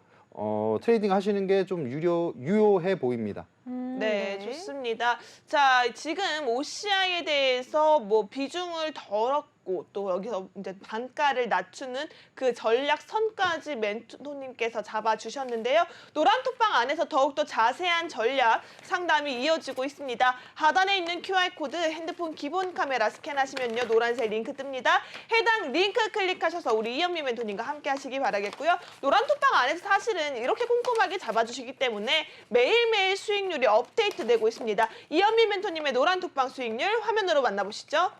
트레이딩 하시는 게 좀 유효해 보입니다.
네, 좋습니다. 자, 지금 OCI에 대해서 뭐 비중을 덜었고 또 여기서 이제 단가를 낮추는 그 전략선까지 멘토님께서 잡아주셨는데요. 노란톡방 안에서 더욱더 자세한 전략 상담이 이어지고 있습니다. 하단에 있는 QR코드 핸드폰 기본 카메라 스캔하시면요. 노란색 링크 뜹니다. 해당 링크 클릭하셔서 우리 이현미 멘토님과 함께 하시기 바라겠고요. 노란톡방 안에서 사실은 이렇게 꼼꼼하게 잡아주시기 때문에 매일매일 수익률이 업데이트되고 있습니다. 이현미 멘토님의 노란톡방 수익률 화면으로 만나보시죠.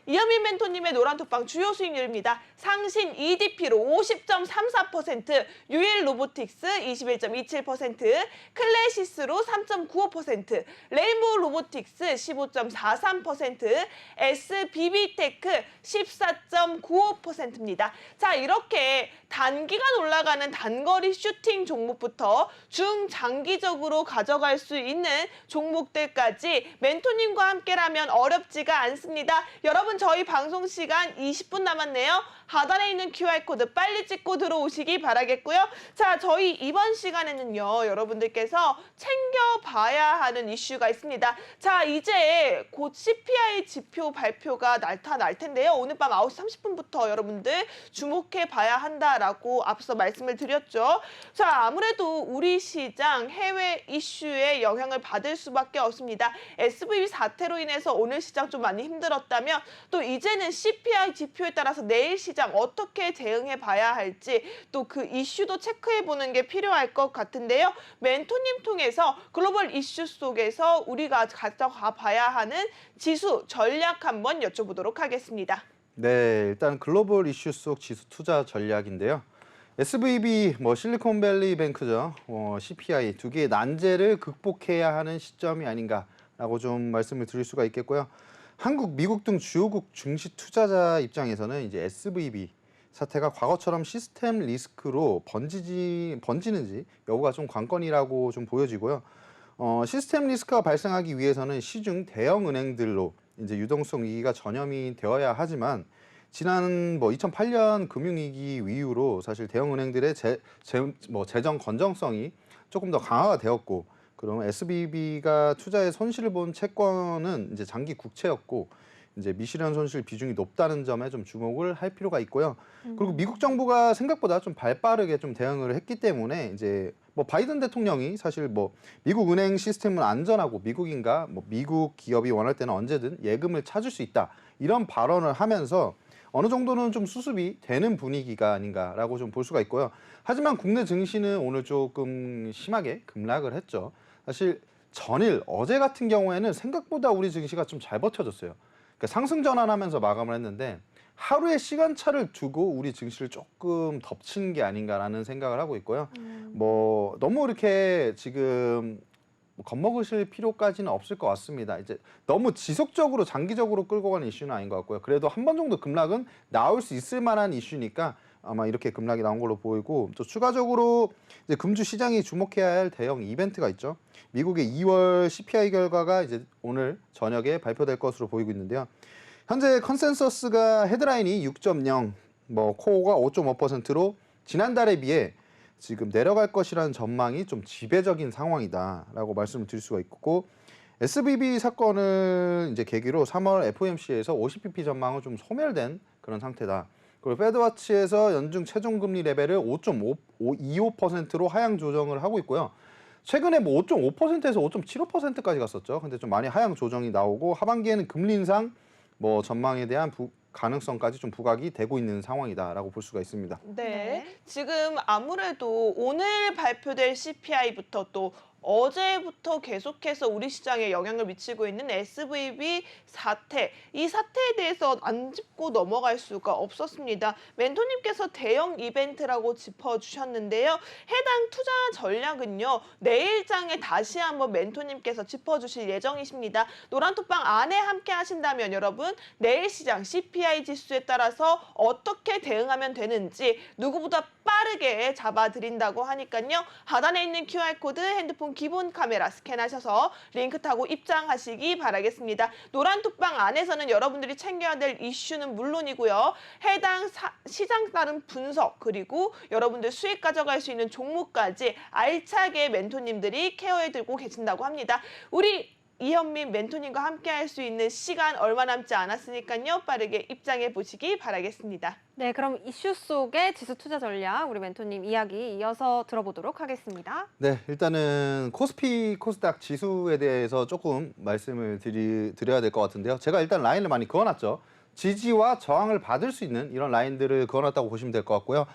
이현민 멘토님의 노란톡방 주요 수익률입니다. 상신 EDP로 50.34%, 유일 로보틱스 21.27%, 클래시스로 3.95%, 레인보우 로보틱스 15.43%, SBB테크 14.95%입니다. 자, 이렇게 단기간 올라가는 단거리 슈팅 종목부터 중장기적으로 가져갈 수 있는 종목들까지 멘토님과 함께라면 어렵지가 않습니다. 여러분, 저희 방송 시간 20분 남았네요. 하단에 있는 QR코드 빨리 찍고 들어오시기 바라겠고요. 자, 저희 이번 시간에는요, 여러분들께서 챙겨봐야 하는 이슈가 있습니다. 자, 이제 곧 CPI 지표 발표가 나타날 텐데요. 오늘 밤 9시 30분부터 여러분들 주목해봐야 한다라고 앞서 말씀을 드렸죠. 자, 아무래도 우리 시장 해외 이슈에 영향을 받을 수밖에 없습니다. SVB 사태로 인해서 오늘 시장 좀 많이 힘들었다면 또 이제는 CPI 지표에 따라서 내일 시장 어떻게 대응해 봐야 할지 또 그 이슈도 체크해 보는 게 필요할 것 같은데요. 멘토님 통해서 글로벌 이슈 속에서 우리가 가져가 봐야 하는 지수 전략 한번 여쭤보도록 하겠습니다.
네, 일단 글로벌 이슈 속 지수 투자 전략인데요. SVB, 실리콘밸리 뱅크죠. CPI 두 개의 난제를 극복해야 하는 시점이 아닌가라고 좀 말씀을 드릴 수가 있겠고요. 한국, 미국 등 주요국 증시 투자자 입장에서는 이제 SVB 사태가 과거처럼 시스템 리스크로 번지는지 여부가 좀 관건이라고 좀 보여지고요. 시스템 리스크가 발생하기 위해서는 시중 대형 은행들로 이제 유동성 위기가 전염이 되어야 하지만 지난 2008년 금융위기 이후로 사실 대형 은행들의 재정 건전성이 조금 더 강화가 되었고, 그러면 SVB가 투자에 손실을 본 채권은 이제 장기 국채였고 이제 미실현 손실 비중이 높다는 점에 좀 주목을 할 필요가 있고요. 그리고 미국 정부가 생각보다 좀 발빠르게 좀 대응을 했기 때문에 이제 바이든 대통령이 사실 미국 은행 시스템은 안전하고 미국인가 미국 기업이 원할 때는 언제든 예금을 찾을 수 있다 이런 발언을 하면서 어느 정도는 좀 수습이 되는 분위기가 아닌가라고 좀 볼 수가 있고요. 하지만 국내 증시는 오늘 조금 심하게 급락을 했죠. 사실 전일 어제 같은 경우에는 생각보다 우리 증시가 좀 잘 버텨줬어요. 그러니까 상승 전환하면서 마감을 했는데 하루의 시간차를 두고 우리 증시를 조금 덮친 게 아닌가라는 생각을 하고 있고요. 너무 이렇게 지금 겁먹으실 필요까지는 없을 것 같습니다. 이제 너무 지속적으로 장기적으로 끌고 가는 이슈는 아닌 것 같고요. 그래도 한 번 정도 급락은 나올 수 있을 만한 이슈니까 아마 이렇게 급락이 나온 걸로 보이고, 또 추가적으로 이제 금주 시장이 주목해야 할 대형 이벤트가 있죠. 미국의 2월 CPI 결과가 이제 오늘 저녁에 발표될 것으로 보이고 있는데요. 현재 컨센서스가 헤드라인이 6.0, 코어가 5.5%로 지난달에 비해 지금 내려갈 것이라는 전망이 좀 지배적인 상황이다라고 말씀을 드릴 수가 있고, SVB 사건을 이제 계기로 3월 FOMC에서 50bp 전망은 좀 소멸된 그런 상태다. 그리고 패드와치에서 연중 최종 금리 레벨을 5.25%로 하향 조정을 하고 있고요. 최근에 5.5%에서 5.75%까지 갔었죠. 근데 좀 많이 하향 조정이 나오고 하반기에는 금리 인상 전망에 대한 가능성까지 좀 부각이 되고 있는 상황이다라고 볼 수가 있습니다.
네. 지금 아무래도 오늘 발표될 CPI부터 또 어제부터 계속해서 우리 시장에 영향을 미치고 있는 SVB 사태, 이 사태에 대해서 안 짚고 넘어갈 수가 없었습니다. 멘토님께서 대형 이벤트라고 짚어주셨는데요. 해당 투자 전략은요, 내일장에 다시 한번 멘토님께서 짚어주실 예정이십니다. 노란톡방 안에 함께 하신다면 여러분, 내일 시장 CPI 지수에 따라서 어떻게 대응하면 되는지 누구보다 빠르게 잡아드린다고 하니까요. 하단에 있는 QR코드 핸드폰 기본 카메라 스캔하셔서 링크 타고 입장하시기 바라겠습니다. 노란톡방 안에서는 여러분들이 챙겨야 될 이슈는 물론이고요. 해당 시장 따른 분석, 그리고 여러분들 수익 가져갈 수 있는 종목까지 알차게 멘토님들이 케어해드리고 계신다고 합니다. 우리 이현민 멘토님과 함께 할 수 있는 시간 얼마 남지 않았으니까요. 빠르게 입장해 보시기 바라겠습니다.
네, 그럼 이슈 속의 지수 투자 전략 우리 멘토님 이야기 이어서 들어보도록 하겠습니다.
네, 일단은 코스피, 코스닥 지수에 대해서 조금 말씀을 드려야 될 것 같은데요. 제가 일단 라인을 많이 그어놨죠. 지지와 저항을 받을 수 있는 이런 라인들을 그어놨다고 보시면 될 것 같고요.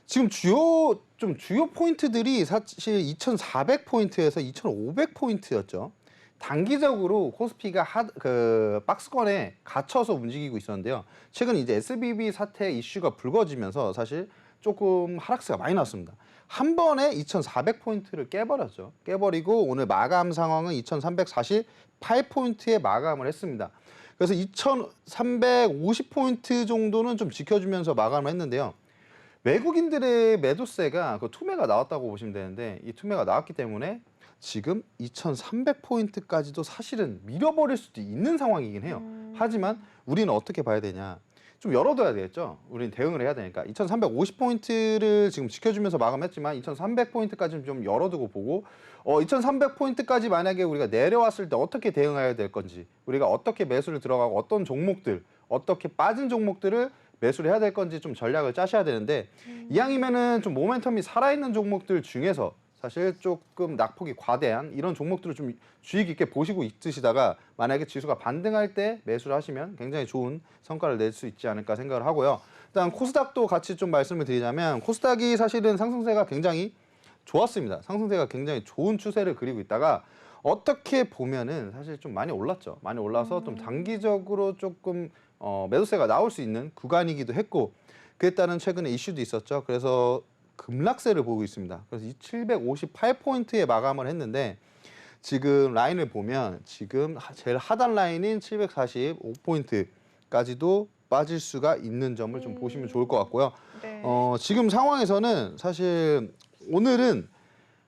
지금 주요 포인트들이 사실 2,400포인트에서 2,500포인트였죠. 단기적으로 코스피가 박스권에 갇혀서 움직이고 있었는데요. 최근 이제 SBB 사태 이슈가 불거지면서 사실 조금 하락세가 많이 났습니다. 한 번에 2,400포인트를 깨버렸죠. 깨버리고 오늘 마감 상황은 2,348포인트에 마감을 했습니다. 그래서 2,350포인트 정도는 좀 지켜주면서 마감을 했는데요. 외국인들의 매도세가 그 투매가 나왔다고 보시면 되는데 이 투매가 나왔기 때문에 지금 2,300포인트까지도 사실은 밀어버릴 수도 있는 상황이긴 해요. 하지만 우리는 어떻게 봐야 되냐. 좀 열어둬야 되겠죠. 우리는 대응을 해야 되니까. 2,350포인트를 지금 지켜주면서 마감했지만 2,300포인트까지는 좀 열어두고 보고 2,300포인트까지 만약에 우리가 내려왔을 때 어떻게 대응해야 될 건지 우리가 어떻게 매수를 들어가고 어떤 종목들, 어떻게 빠진 종목들을 매수를 해야 될 건지 좀 전략을 짜셔야 되는데 이왕이면은 좀 모멘텀이 살아있는 종목들 중에서 사실 조금 낙폭이 과대한 이런 종목들을 좀 주의 깊게 보시고 있으시다가 만약에 지수가 반등할 때 매수를 하시면 굉장히 좋은 성과를 낼 수 있지 않을까 생각을 하고요. 일단 코스닥도 같이 좀 말씀을 드리자면 코스닥이 사실은 상승세가 굉장히 좋았습니다. 상승세가 굉장히 좋은 추세를 그리고 있다가 어떻게 보면은 사실 좀 많이 올랐죠. 많이 올라서 좀 단기적으로 조금 매도세가 나올 수 있는 구간이기도 했고 그에 따른 최근에 이슈도 있었죠. 그래서 급락세를 보고 있습니다. 그래서 758포인트에 마감을 했는데 지금 라인을 보면 지금 제일 하단 라인인 745포인트까지도 빠질 수가 있는 점을 좀 보시면 좋을 것 같고요.
네.
지금 상황에서는 사실 오늘은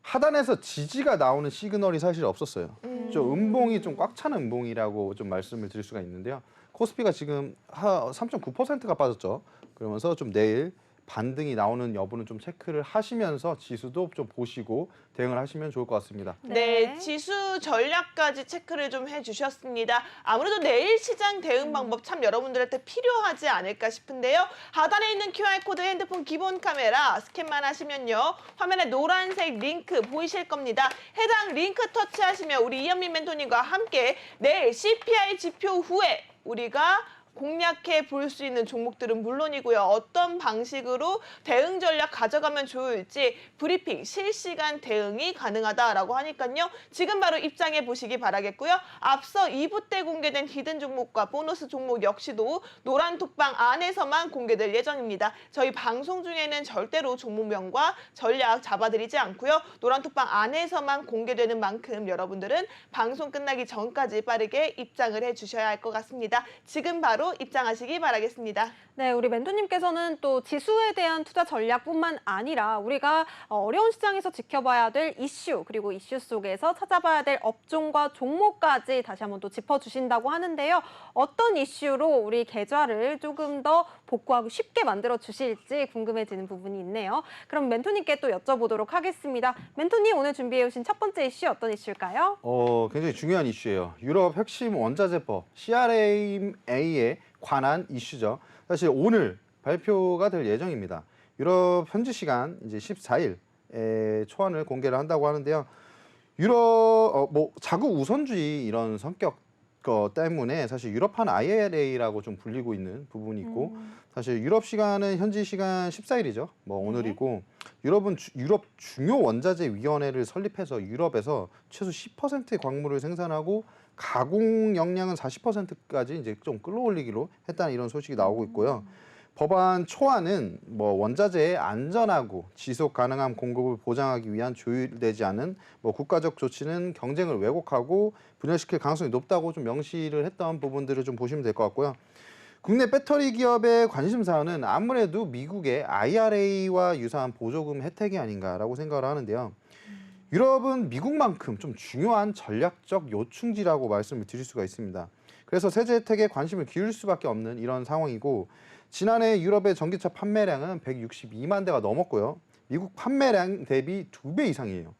하단에서 지지가 나오는 시그널이 사실 없었어요. 좀 음봉이 좀 꽉 차는 음봉이라고 좀 말씀을 드릴 수가 있는데요. 코스피가 지금 3.9%가 빠졌죠. 그러면서 좀 내일 반등이 나오는 여부는 좀 체크를 하시면서 지수도 좀 보시고 대응을 하시면 좋을 것 같습니다.
네, 지수 전략까지 체크를 좀 해주셨습니다. 아무래도 내일 시장 대응 방법 참 여러분들한테 필요하지 않을까 싶은데요. 하단에 있는 QR코드 핸드폰 기본 카메라 스캔만 하시면요. 화면에 노란색 링크 보이실 겁니다. 해당 링크 터치하시면 우리 이현민 멘토님과 함께 내일 CPI 지표 후에 우리가 공략해 볼 수 있는 종목들은 물론이고요. 어떤 방식으로 대응 전략 가져가면 좋을지 브리핑, 실시간 대응이 가능하다라고 하니까요. 지금 바로 입장해 보시기 바라겠고요. 앞서 2부 때 공개된 히든 종목과 보너스 종목 역시도 노란 톡방 안에서만 공개될 예정입니다. 저희 방송 중에는 절대로 종목명과 전략 잡아드리지 않고요. 노란 톡방 안에서만 공개되는 만큼 여러분들은 방송 끝나기 전까지 빠르게 입장을 해주셔야 할 것 같습니다. 지금 바로 입장하시기 바라겠습니다.
네, 우리 멘토님께서는 또 지수에 대한 투자 전략뿐만 아니라 우리가 어려운 시장에서 지켜봐야 될 이슈 그리고 이슈 속에서 찾아봐야 될 업종과 종목까지 다시 한번 또 짚어주신다고 하는데요. 어떤 이슈로 우리 계좌를 조금 더 복구하고 쉽게 만들어 주실지 궁금해지는 부분이 있네요. 그럼 멘토님께 또 여쭤보도록 하겠습니다. 멘토님 오늘 준비해 오신 첫 번째 이슈 어떤 이슈일까요?
굉장히 중요한 이슈예요. 유럽 핵심 원자재법 CRA에 관한 이슈죠. 사실 오늘 발표가 될 예정입니다. 유럽 현지 시간 이제 14일에 초안을 공개를 한다고 하는데요. 유럽 자국 우선주의 이런 성격 때문에 사실 유럽판 IRA라고 좀 불리고 있는 부분이 있고 사실 유럽 시간은 현지 시간 14일이죠. 오늘이고 유럽은 유럽 중요 원자재 위원회를 설립해서 유럽에서 최소 10%의 광물을 생산하고 가공 역량은 40%까지 이제 좀 끌어올리기로 했다는 이런 소식이 나오고 있고요. 법안 초안은 원자재의 안전하고 지속 가능한 공급을 보장하기 위한 조율되지 않은 국가적 조치는 경쟁을 왜곡하고 분열시킬 가능성이 높다고 좀 명시를 했던 부분들을 좀 보시면 될 것 같고요. 국내 배터리 기업의 관심사는 아무래도 미국의 IRA와 유사한 보조금 혜택이 아닌가라고 생각을 하는데요. 유럽은 미국만큼 좀 중요한 전략적 요충지라고 말씀을 드릴 수가 있습니다. 그래서 세제 혜택에 관심을 기울일 수밖에 없는 이런 상황이고 지난해 유럽의 전기차 판매량은 162만 대가 넘었고요. 미국 판매량 대비 2배 이상이에요.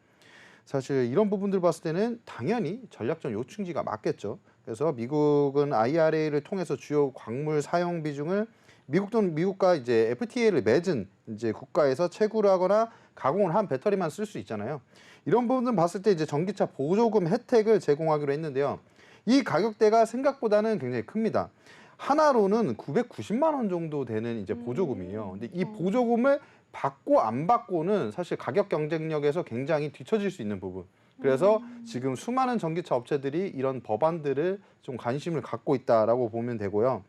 사실 이런 부분들 봤을 때는 당연히 전략적 요충지가 맞겠죠. 그래서 미국은 IRA를 통해서 주요 광물 사용 비중을 미국과 이제 FTA를 맺은 이제 국가에서 채굴을 하거나 가공을 한 배터리만 쓸 수 있잖아요. 이런 부분들 봤을 때 이제 전기차 보조금 혜택을 제공하기로 했는데요. 이 가격대가 생각보다는 굉장히 큽니다. 하나로는 990만 원 정도 되는 이제 보조금이에요. 근데 이 보조금을 받고 안 받고는 사실 가격 경쟁력에서 굉장히 뒤처질 수 있는 부분. 그래서 지금 수많은 전기차 업체들이 이런 법안들을 좀 관심을 갖고 있다라고 보면 되고요.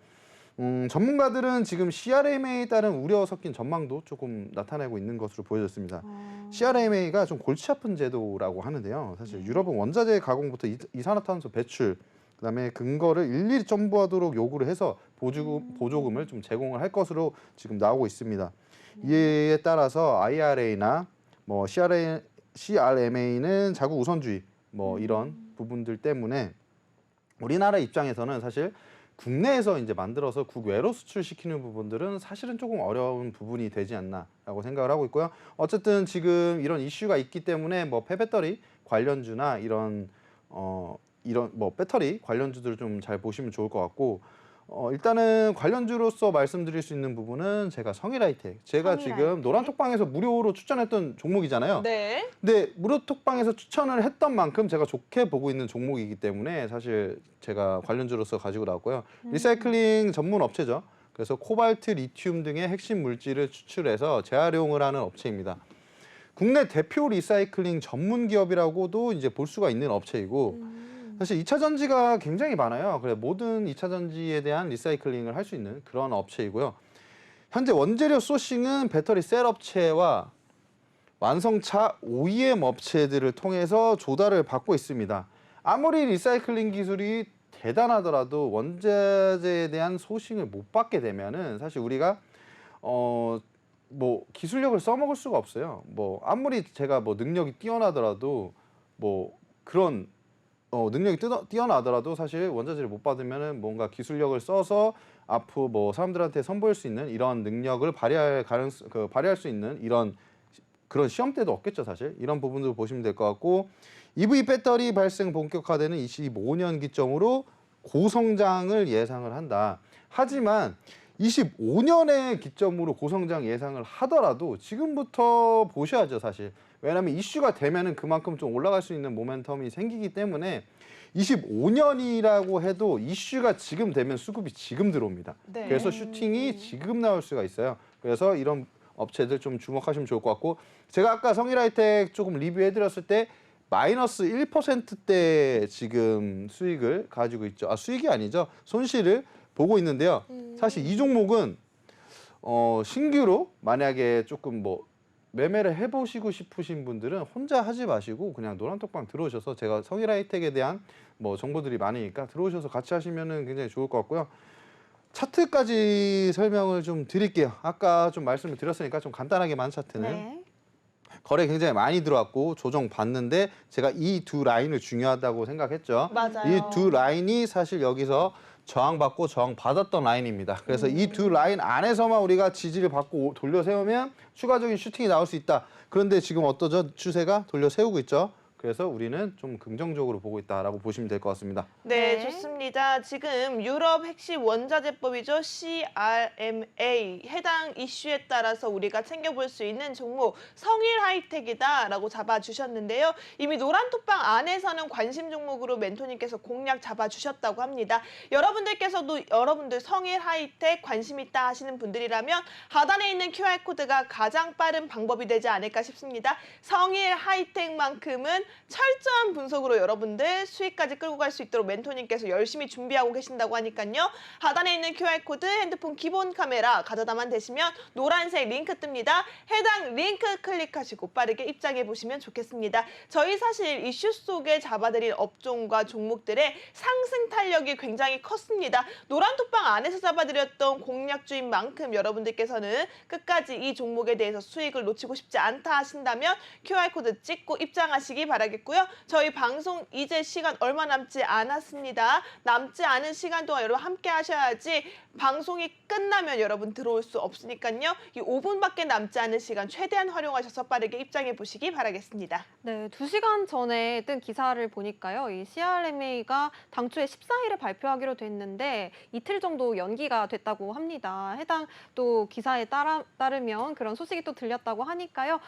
전문가들은 지금 CRMA에 따른 우려 섞인 전망도 조금 나타내고 있는 것으로 보여졌습니다. CRMA가 좀 골치 아픈 제도라고 하는데요. 사실 유럽은 원자재 가공부터 이산화탄소 배출, 그다음에 근거를 일일이 첨부하도록 요구를 해서 보조금을 좀 제공을 할 것으로 지금 나오고 있습니다. 이에 따라서 IRA나 뭐 CRMA는 자국 우선주의 뭐 이런 부분들 때문에 우리나라 입장에서는 사실 국내에서 이제 만들어서 국외로 수출시키는 부분들은 사실은 조금 어려운 부분이 되지 않나라고 생각을 하고 있고요. 어쨌든 지금 이런 이슈가 있기 때문에 뭐 폐배터리 관련주나 이런 뭐 배터리 관련주들을 좀 잘 보시면 좋을 것 같고, 일단은 관련주로서 말씀드릴 수 있는 부분은 제가 성일하이텍, 제가 지금 노란톡방에서 무료로 추천했던 종목이잖아요.
네.
근데 무료톡방에서 추천을 했던 만큼 제가 좋게 보고 있는 종목이기 때문에 사실 제가 관련주로서 가지고 나왔고요. 리사이클링 전문 업체죠. 그래서 코발트, 리튬 등의 핵심 물질을 추출해서 재활용을 하는 업체입니다. 국내 대표 리사이클링 전문 기업이라고도 이제 볼 수가 있는 업체이고, 사실 2차 전지가 굉장히 많아요. 그래서 모든 2차 전지에 대한 리사이클링을 할 수 있는 그런 업체이고요. 현재 원재료 소싱은 배터리 셀 업체와 완성차 OEM 업체들을 통해서 조달을 받고 있습니다. 아무리 리사이클링 기술이 대단하더라도 원자재에 대한 소싱을 못 받게 되면은 사실 우리가 뭐 기술력을 써먹을 수가 없어요. 뭐 아무리 제가 뭐 능력이 뛰어나더라도 뭐 그런 능력이 뛰어나더라도 사실 원자재를 못 받으면은 뭔가 기술력을 써서 앞으로 뭐 사람들한테 선보일 수 있는 이런 능력을 발휘할 수 있는 이런 그런 시험대도 없겠죠, 사실. 이런 부분도 보시면 될 것 같고, EV 배터리 발생 본격화되는 25년 기점으로 고성장을 예상을 한다. 하지만 25년의 기점으로 고성장 예상을 하더라도 지금부터 보셔야죠, 사실. 왜냐하면 이슈가 되면은 그만큼 좀 올라갈 수 있는 모멘텀이 생기기 때문에 25년이라고 해도 이슈가 지금 되면 수급이 지금 들어옵니다.
네.
그래서 슈팅이 지금 나올 수가 있어요. 그래서 이런 업체들 좀 주목하시면 좋을 것 같고, 제가 아까 성일하이텍 조금 리뷰해드렸을 때 마이너스 1%대 지금 수익을 가지고 있죠. 수익이 아니죠. 손실을 보고 있는데요. 사실 이 종목은 신규로 만약에 조금 뭐 매매를 해보시고 싶으신 분들은 혼자 하지 마시고 그냥 노란톡방 들어오셔서, 제가 성일하이텍에 대한 뭐 정보들이 많으니까 들어오셔서 같이 하시면은 굉장히 좋을 것 같고요. 차트까지 설명을 좀 드릴게요. 아까 좀 말씀을 드렸으니까 좀 간단하게만 차트는.
네.
거래 굉장히 많이 들어왔고 조정 받는데 제가 이 두 라인을 중요하다고 생각했죠.
맞아요.
이 두 라인이 사실 여기서 저항받고 저항받았던 라인입니다. 그래서 이 두 라인 안에서만 우리가 지지를 받고 돌려 세우면 추가적인 슈팅이 나올 수 있다. 그런데 지금 어떠죠? 추세가 돌려 세우고 있죠. 그래서 우리는 좀 긍정적으로 보고 있다라고 보시면 될 것 같습니다.
네,
네.
좋습니다. 지금 유럽 핵심 원자재법이죠. CRMA 해당 이슈에 따라서 우리가 챙겨볼 수 있는 종목 성일하이텍이다라고 잡아주셨는데요. 이미 노란톡방 안에서는 관심 종목으로 멘토님께서 공략 잡아주셨다고 합니다. 여러분들께서도 여러분들 성일하이텍 관심 있다 하시는 분들이라면 하단에 있는 QR코드가 가장 빠른 방법이 되지 않을까 싶습니다. 성일하이텍만큼은 철저한 분석으로 여러분들 수익까지 끌고 갈 수 있도록 멘토님께서 열심히 준비하고 계신다고 하니까요. 하단에 있는 QR코드 핸드폰 기본 카메라 가져다만 되시면 노란색 링크 뜹니다. 해당 링크 클릭하시고 빠르게 입장해 보시면 좋겠습니다. 저희 사실 이슈 속에 잡아드린 업종과 종목들의 상승 탄력이 굉장히 컸습니다. 노란톡방 안에서 잡아드렸던 공략주인 만큼 여러분들께서는 끝까지 이 종목에 대해서 수익을 놓치고 싶지 않다 하신다면 QR코드 찍고 입장하시기 바라겠고요. 저희 방송 이제 시간 얼마 남지 않았습니다. 남지 않은 시간 동안 여러분 함께 하셔야지 방송이 끝나면 여러분 들어올 수 없으니까요. 이 5분밖에 남지 않은 시간 최대한 활용하셔서 빠르게 입장해 보시기 바라겠습니다.
네, 2시간 전에 뜬 기사를 보니까요. 이 CRMA가 당초에 14일에 발표하기로 됐는데 이틀 정도 연기가 됐다고 합니다. 해당 또 기사에 따르면 그런 소식이 또 들렸다고 하니까요.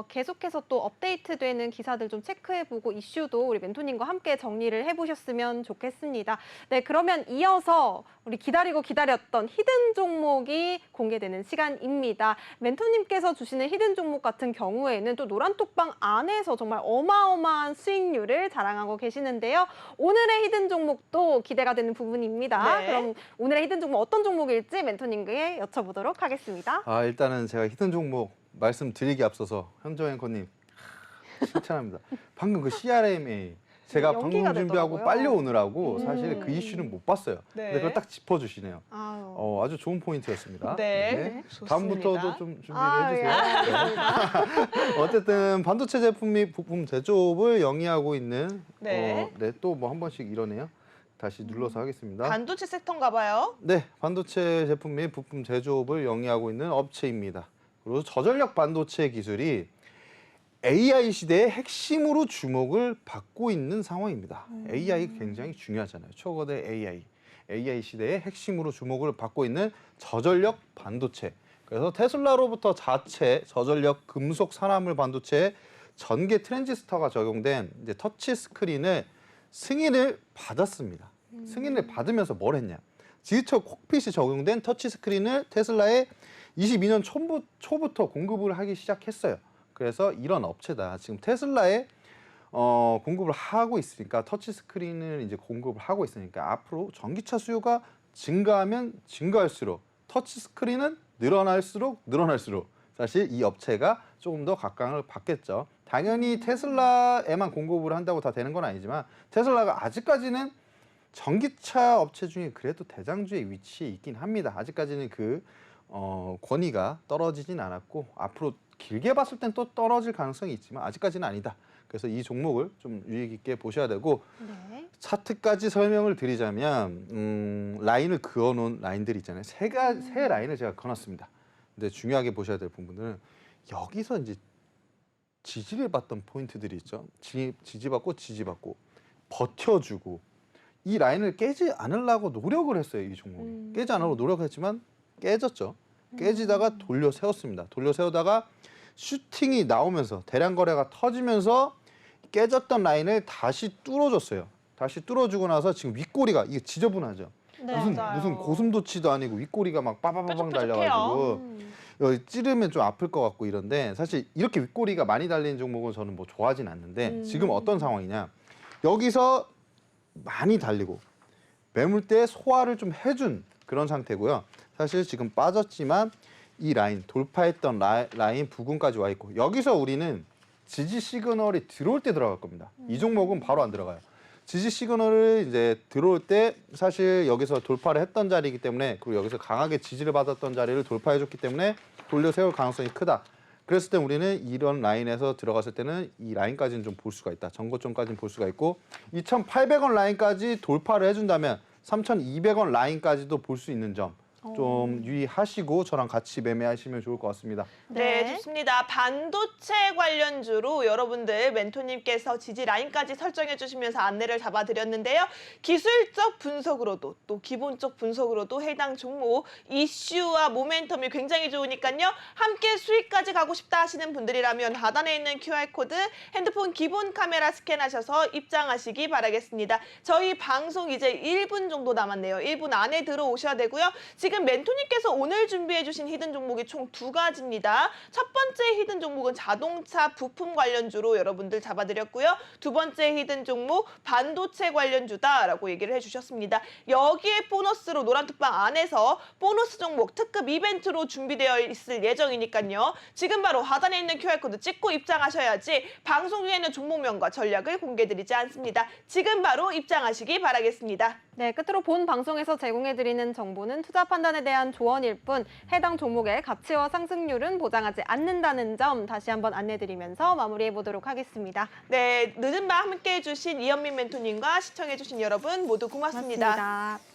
계속해서 또 업데이트되는 기사들 좀 체크해보고 이슈도 우리 멘토님과 함께 정리를 해보셨으면 좋겠습니다. 네, 그러면 이어서 우리 기다렸던 히든 종목이 공개되는 시간입니다. 멘토님께서 주시는 히든 종목 같은 경우에는 또 노란톡방 안에서 정말 어마어마한 수익률을 자랑하고 계시는데요. 오늘의 히든 종목도 기대가 되는 부분입니다.
네.
그럼 오늘의 히든 종목 어떤 종목일지 멘토님께 여쭤보도록 하겠습니다.
일단은 제가 히든 종목 말씀드리기 앞서서 현정 앵커님 칭찬합니다. 방금 그 CRMA 제가 방송
연기가
준비하고
되더라고요.
빨리 오느라고 사실 그 이슈는 못 봤어요.
네.
근데 그걸 딱 짚어주시네요.
아유.
아주 좋은 포인트였습니다.
네, 좋습니다.
다음부터도 좀 준비를
예,
해주세요. 네. 어쨌든 반도체 제품 및 부품 제조업을 영위하고 있는
네.
또 뭐 한 번씩 이러네요. 다시 눌러서 하겠습니다.
반도체 섹터인가 봐요.
네, 반도체 제품 및 부품 제조업을 영위하고 있는 업체입니다. 그리고 저전력 반도체 기술이 AI 시대의 핵심으로 주목을 받고 있는 상황입니다. AI 굉장히 중요하잖아요. 초거대 AI 시대의 핵심으로 주목을 받고 있는 저전력 반도체. 그래서 테슬라로부터 자체 저전력 금속 산화물 반도체에 전개 트랜지스터가 적용된 이제 터치 스크린을 승인을 받았습니다. 승인을 받으면서 뭘 했냐? 디지털 콕핏이 적용된 터치 스크린을 테슬라에 22년 초부터 공급을 하기 시작했어요. 그래서 이런 업체다. 지금 테슬라에 공급을 하고 있으니까 터치 스크린을 이제 공급을 하고 있으니까 앞으로 전기차 수요가 증가하면 증가할수록 터치 스크린은 늘어날수록 사실 이 업체가 조금 더 각광을 받겠죠. 당연히 테슬라에만 공급을 한다고 다 되는 건 아니지만 테슬라가 아직까지는 전기차 업체 중에 그래도 대장주의 위치에 있긴 합니다. 아직까지는 그 권위가 떨어지진 않았고 앞으로 길게 봤을 땐 또 떨어질 가능성이 있지만 아직까지는 아니다. 그래서 이 종목을 좀 유의 깊게 보셔야 되고
네.
차트까지 설명을 드리자면 라인을 그어놓은 라인들이 있잖아요. 세 라인을 제가 그어놨습니다. 근데 중요하게 보셔야 될 부분들은 여기서 이제 지지를 받던 포인트들이 있죠. 지지받고 버텨주고 이 라인을 깨지 않으려고 노력을 했어요. 이 종목이 깨지 않으려고 노력했지만 깨졌죠. 깨지다가 돌려 세웠습니다. 돌려 세우다가 슈팅이 나오면서 대량 거래가 터지면서 깨졌던 라인을 다시 뚫어줬어요. 다시 뚫어주고 나서 지금 윗꼬리가 이게 지저분하죠.
네.
맞아요.
무슨 고슴도치도 아니고 윗꼬리가 막 빠바바방
뾰족뾰족해요.
달려가지고 여기 찌르면 좀 아플 것 같고 이런데 사실 이렇게 윗꼬리가 많이 달린 종목은 저는 뭐 좋아하진 않는데 지금 어떤 상황이냐? 여기서 많이 달리고 매물대 소화를 좀 해준 그런 상태고요. 사실 지금 빠졌지만 이 라인 돌파했던 라인 부근까지 와 있고 여기서 우리는 지지 시그널이 들어올 때 들어갈 겁니다. 이 종목은 바로 안 들어가요. 지지 시그널을 이제 들어올 때 사실 여기서 돌파를 했던 자리이기 때문에 그리고 여기서 강하게 지지를 받았던 자리를 돌파해줬기 때문에 돌려 세울 가능성이 크다. 그랬을 때 우리는 이런 라인에서 들어갔을 때는 이 라인까지는 좀 볼 수가 있다. 전고점까지는 볼 수가 있고 2,800원 라인까지 돌파를 해준다면 3,200원 라인까지도 볼 수 있는 점 좀 유의하시고 저랑 같이 매매하시면 좋을 것 같습니다.
네,
네.
좋습니다. 반도체 관련주로 여러분들 멘토님께서 지지 라인까지 설정해 주시면서 안내를 잡아드렸는데요. 기술적 분석으로도 또 기본적 분석으로도 해당 종목 이슈와 모멘텀이 굉장히 좋으니까요. 함께 수익까지 가고 싶다 하시는 분들이라면 하단에 있는 QR코드 핸드폰 기본 카메라 스캔하셔서 입장하시기 바라겠습니다. 저희 방송 이제 1분 정도 남았네요. 1분 안에 들어오셔야 되고요. 지금 멘토님께서 오늘 준비해 주신 히든 종목이 총 2가지입니다. 첫 번째 히든 종목은 자동차 부품 관련주로 여러분들 잡아드렸고요. 두 번째 히든 종목 반도체 관련주다라고 얘기를 해주셨습니다. 여기에 보너스로 노란톡방 안에서 보너스 종목 특급 이벤트로 준비되어 있을 예정이니까요. 지금 바로 하단에 있는 QR코드 찍고 입장하셔야지 방송 중에는 종목명과 전략을 공개드리지 않습니다. 지금 바로 입장하시기 바라겠습니다.
네, 끝으로 본 방송에서 제공해드리는 정보는 투자 판단에 대한 조언일 뿐 해당 종목의 가치와 상승률은 보장하지 않는다는 점 다시 한번 안내드리면서 마무리해보도록 하겠습니다.
네, 늦은 밤 함께해 주신 이현민 멘토님과 시청해 주신 여러분 모두 고맙습니다.
고맙습니다.